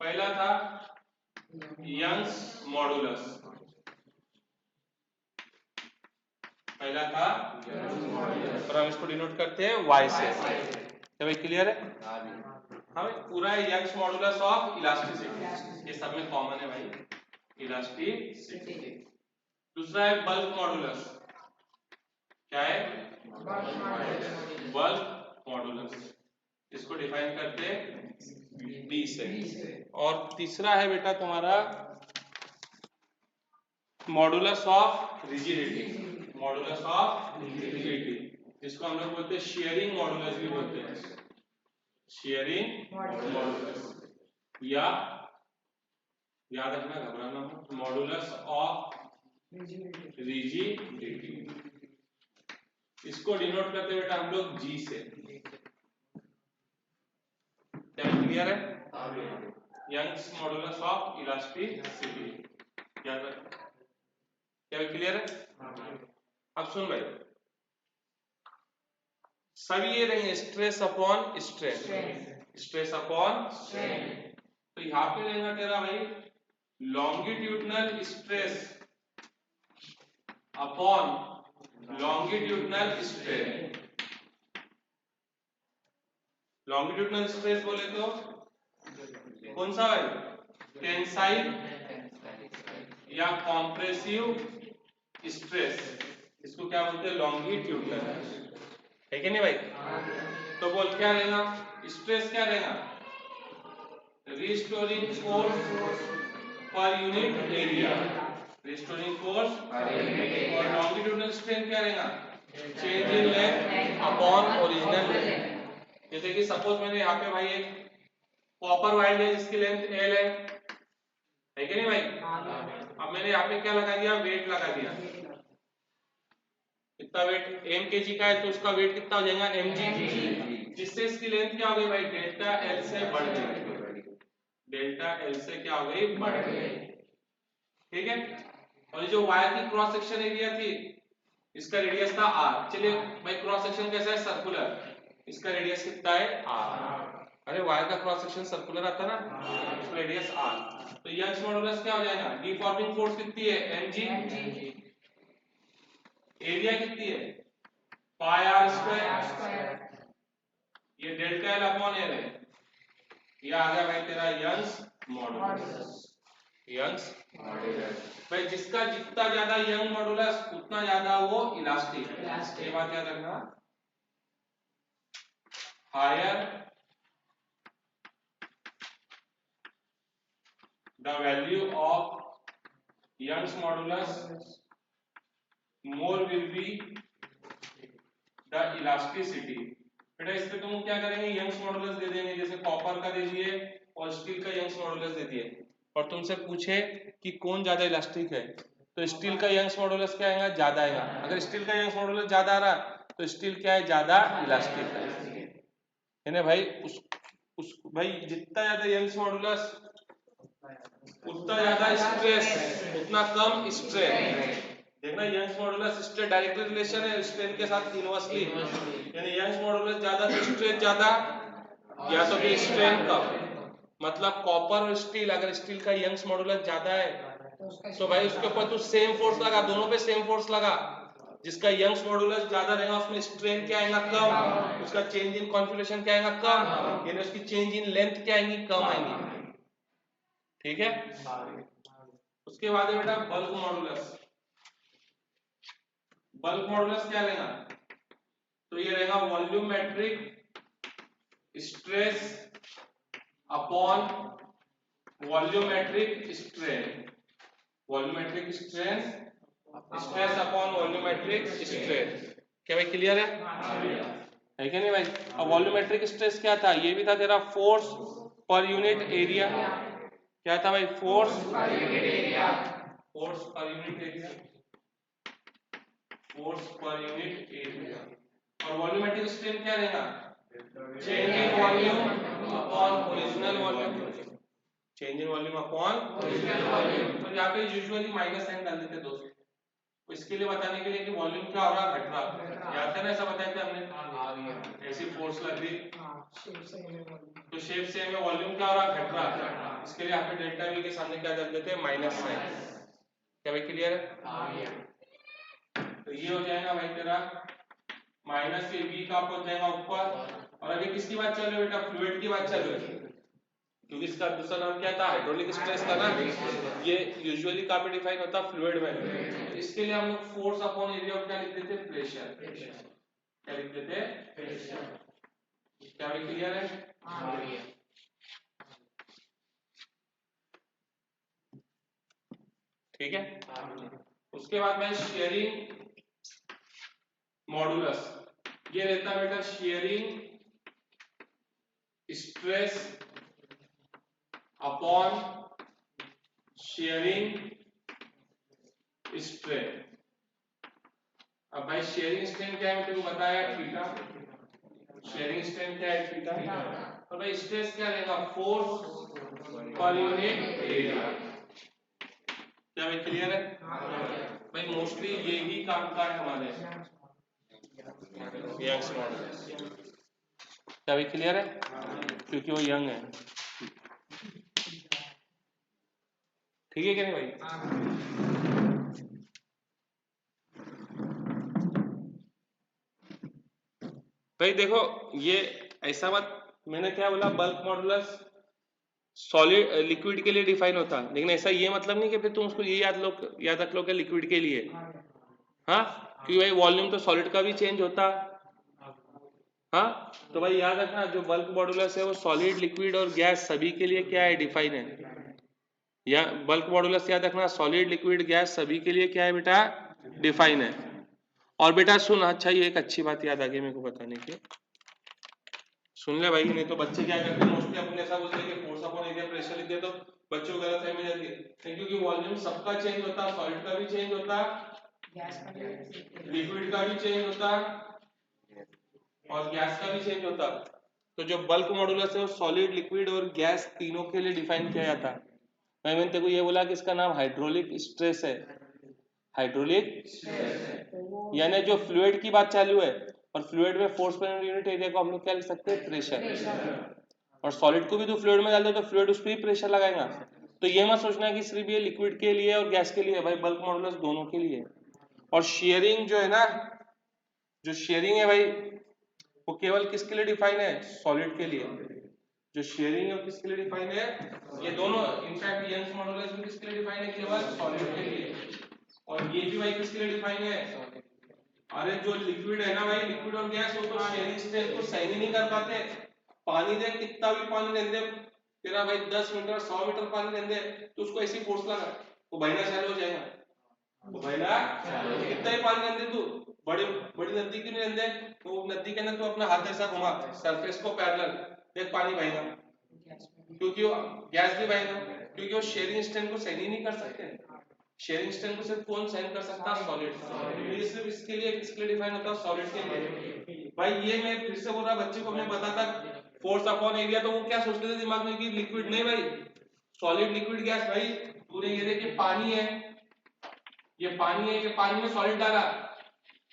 [SPEAKER 1] पहला था यंग्स मॉडुलस। पहला था और हम इसको डिनोट करते हैं Y से। क्या भाई क्लियर है? हाँ भाई, पूरा यंग्स मॉडुलस ऑफ इलास्टिसिटी, ये सब में कॉमन है भाई, इलास्टिसिटी। दूसरा है बल्क मॉडुलस। क्या है? बल्क मॉडुलस, इसको डिफाइन करते हैं B से। और तीसरा है बेटा तुम्हारा modulus of rigidity. Modulus of rigidity, जिसको हम लोग बोलते हैं शेयरिंग मॉडुलस भी बोलते हैं, शेयरिंग मॉडुलस, या याद रखना, घबराना मत, मॉडुलस ऑफ रिजिडिटी। इसको डिनोट करते बेटा हम लोग जी से। क्या क्लियर है? यंग्स मॉडुलस ऑफ इलास्टिसिटी, याद रख। क्या क्लियर है? अब सुन भाई, सब ये रहेंगे stress upon strain, stress upon strain. तो यहाँ पे रहेगा तेरा भाई longitudinal stress upon longitudinal strain. Longitudinal stress बोले तो कौन सा है? टेंसाइल या कॉम्प्रेसिव स्ट्रेस, इसको क्या बोलते हैं? लॉन्गिट्यूडनल, है कि नहीं भाई? तो बोल क्या रहेगा स्ट्रेस, क्या रहेगा? Restoring force per unit area, restoring force per unit area. और लॉन्गिट्यूडनल स्ट्रेन क्या रहेगा? Change in length upon original length. जैसे कि सपोज मैंने यहाँ पे भाई एक कॉपर वायर है जिसकी लेंथ L है कि नहीं भाई? अब मैंने यहाँ पे क्या लगा दिया? वेट लगा दिया। कितना वेट? m kg का है तो उसका वेट कितना हो जाएगा? mg, जिससे इसकी लेंथ क्या हो गई भाई? डेल्टा L से बढ़ गई, डेल्टा L से क्या हो गई? बढ़ गई, ठीक है। और ये जो वायर की क्रॉस सेक्शन एरिया थी, इसका रेडियस था r। चलिए भाई क्रॉस सेक्शन कैसा है? सर्कुलर, इसका रेडियस कितना है? r। अरे वायर का क्रॉस सेक्शन सर्कुलर आता ना, इसका रेडियस r। तो यंग्स मॉडुलस क्या हो जाएगा? डिफॉर्मिंग फोर्स कितनी है? mg, एरिया कितनी है? पाई r स्क्वायर, ये डेल्टा L अपॉन L है। ये आ गया भाई तेरा यंग्स मॉडुलस, यंग्स मॉडुलस। भाई जिसका जितना ज्यादा यंग मॉडुलस उतना ज्यादा वो इलास्टिक, ये बात याद रखना। Higher the value of Young's modulus, more will be the elasticity। बेटा इस पे तुम क्या करेंगे? यंग्स मॉडुलस दे देंगे, जैसे कॉपर का दे दिए और स्टील का यंग्स मॉडुलस दे दिए, और तुमसे पूछे कि कौन ज्यादा इलास्टिक है, तो स्टील का यंग्स मॉडुलस क्या आएगा? ज्यादा आएगा। अगर स्टील का यंग्स मॉडुलस ज्यादा आ रहा तो स्टील क्या है? ज्यादा इलास्टिक है ना भाई? उस भाई जितना ज्यादा यंग्स मॉडुलस उतना ज्यादा स्ट्रेस, उतना कम स्ट्रेन। देखना Young's modulus strain direct relation है स्ट्रेन के साथ इनवर्सली, यानी यंग्स मॉडुलस ज्यादा तो स्ट्रेन ज्यादा, या तो फिर स्ट्रेन कम। मतलब कॉपर और स्टील, अगर स्टील का यंग्स मॉडुलस ज्यादा है तो भाई उसके ऊपर तू सेम फोर्स लगा, दोनों पे सेम फोर्स लगा। जिसका यंग्स मॉडुलस ज्यादा रहेगा उसमें स्ट्रेन क्या आएगा? कम। उसका चेंज इन कॉन्फिगरेशन क्या आएगा? कम, यानी उसकी चेंज इन लेंथ क्या आएंगी? कम आएंगी, ठीक है। उसके बाद है बेटा बल्क मॉडुलस। बल्क मॉडुलस क्या रहेगा? तो ये रहेगा volumetric stress upon volumetric strain, volumetric strain, stress upon volumetric strain. क्या भाई क्लियर है कि नहीं भाई? अब वॉल्यूमेट्रिक स्ट्रेस क्या था? ये भी था तेरा फोर्स पर यूनिट एरिया। क्या था भाई? Force per unit area, force per unit area, force per unit area. और वॉल्यूमेट्रिक स्ट्रेन क्या रहेगा? Change in volume upon original volume, change in volume upon original volume. तो यहाँ पे यूजुअली माइनस साइन डाल देते दोस्त, तो इसके लिए बताने के लिए कि वॉल्यूम क्या हो रहा? घट रहा। याद है ना, ऐसा बताया था हमने, ऐसी फोर्स लग रही तो शेप सेम है, वॉल्यूम क्या हो रहा? घट रहा। इसके लिए यहाँ पे डेल्टा वी के सामने क्या डाल देते हैं? Minus sign. क्या भाई क्लियर है? तो ये हो जाएगा भाई तेरा माइनस से v का पहुंच जाएगा ऊपर। और अभी किसकी बात चल रही है बेटा? फ्लूइड की बात चल रही है, क्योंकि इसका दूसरा नाम क्या था? हाइड्रोलिक स्ट्रेस था ना। ये यूजुअली कहाँ पे डिफाइन होता है? फ्लूइड में। तो इसके लिए हम लोग फोर्स अपॉन एरिया ऑफ क्या लिख देते? प्रेशर। क्या लिख देते? प्रेशर। क्या भाई क्लियर है? ठीक है। उसके बाद मैं शेयरिंग मॉडुलस, ये रहता है बेटा sharing stress upon sharing strain. अब भाई शेयरिंग स्ट्रेन क्या है तुमको बताया थीटा, शेयरिंग स्ट्रेन क्या है थीटा, और भाई स्ट्रेस क्या रहेगा फोर्स पर यूनिट एरिया। क्या भाई क्लियर है? भाई मोस्टली यही काम का है हमारे यंग्स मॉडल। क्या भाई क्लियर है? क्योंकि वो यंग है, ठीक है क्या नहीं भाई? भाई देखो ये ऐसा बात, मैंने क्या बोला बल्क मॉडुलस सॉलिड लिक्विड के लिए डिफाइन होता, लेकिन ऐसा ये मतलब नहीं कि फिर तुम उसको ये याद रख लो कि लिक्विड के लिए, हाँ, क्योंकि भाई वॉल्यूम तो सॉलिड का भी चेंज होता, हाँ, तो भाई याद रखना जो बल्क मॉडुलस है वो सॉलिड लिक्विड और गैस सभी के लिए क्या है डिफाइन है, या बल्क मॉडुलस याद रखना सॉलिड लिक्विड गैस सभी के लिए क्या है बेटा डिफाइन है। और बेटा सुन, अच्छा ये एक अच्छी बात याद आ गई मेरे को बताने की, सुन ले भाई, नहीं तो बच्चे क्या करते हैं मोस्टली अपने ऐसा बोलते हैं कि फोर्स अपॉन एरिया प्रेशर लिख दे तो बच्चों को गलत फहमी जाती है, क्योंकि वॉल्यूम सबका चेंज होता है, सॉलिड का भी चेंज होता है, लिक्विड का भी चेंज होता है और गैस का भी चेंज होता है। तो जो बल्क मॉडुलस है वो सॉलिड लिक्विड और गैस तीनों के लिए डिफाइन किया जाता है। मैंने तेरे को ये बोला कि इसका नाम हाइड्रोलिक स्ट्रेस है, हाइड्रोलिक यानी जो फ्लूइड की बात चालू है, और फ्लूइड में फोर्स पर यूनिट एरिया को हम लोग क्या लिख सकते हैं प्रेशर, और सॉलिड को भी तो फ्लूइड में डाल दे तो फ्लूइड उस पर ही प्रेशर लगाएगा। तो ये मत सोचना है कि सिर्फ ये लिक्विड के लिए और गैस के लिए, भाई बल्क मॉडुलस दोनों के लिए। और शेयरिंग जो है ना, जो शेयरिंग है भाई वो केवल किसके लिए डिफाइन है, सॉलिड के लिए। जो शेयरिंग है वो किसके लिए डिफाइन है, ये दोनों, इनफैक्ट यंग्स मॉडुलस भी किसके लिए डिफाइन है, केवल सॉलिड के लिए। और ये भी भाई किसके लिए डिफाइन है, अरे जो लिक्विड है ना भाई, लिक्विड और गैस वो तो शेयरिंग स्ट्रेन को सही नहीं कर पाते। पानी दे कितना भी पानी रहने दे तेरा भाई 10 मीटर 100 मीटर पानी रहने दे तो उसको ऐसी फोर्स लगा वो बहना चालू हो जाएगा, वो बहना कितना ही पानी रहने दे तू, बड़ी बड़ी नदी की नहीं रहने दे तो नदी के अंदर तू अपना हाथ ऐसा घुमा सरफेस को पैरेलल, देख पानी बहेगा, क्योंकि वो गैस भी बहेगा, क्योंकि वो शेयरिंग स्ट्रेन को सही नहीं कर सकते। शेयरिंग स्ट्रेन को सिर्फ कौन सहन कर सकता है, सॉलिड। ये सिर्फ इसके लिए किसके लिए डिफाइन होता है, सॉलिड के लिए। भाई ये मैं फिर से बोल रहा बच्चे को मैं बताता फोर्स अपॉन एरिया तो वो क्या सोचते थे दिमाग में कि लिक्विड नहीं भाई, सॉलिड लिक्विड गैस, भाई तूने ये देखिए पानी है, ये पानी है, कि पानी में सॉलिड डाला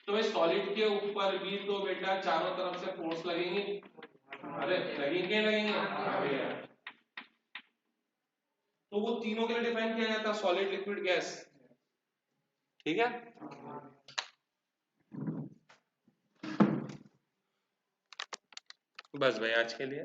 [SPEAKER 1] तो भाई सॉलिड के ऊपर भी तो बेटा चारों तरफ से फोर्स लगेंगे, अरे लगेंगे लगेंगे, तो वो तीनों के लिए डिफाइन किया जाता है सॉलिड लिक्विड गैस, ठीक है। बस भाई आज के लिए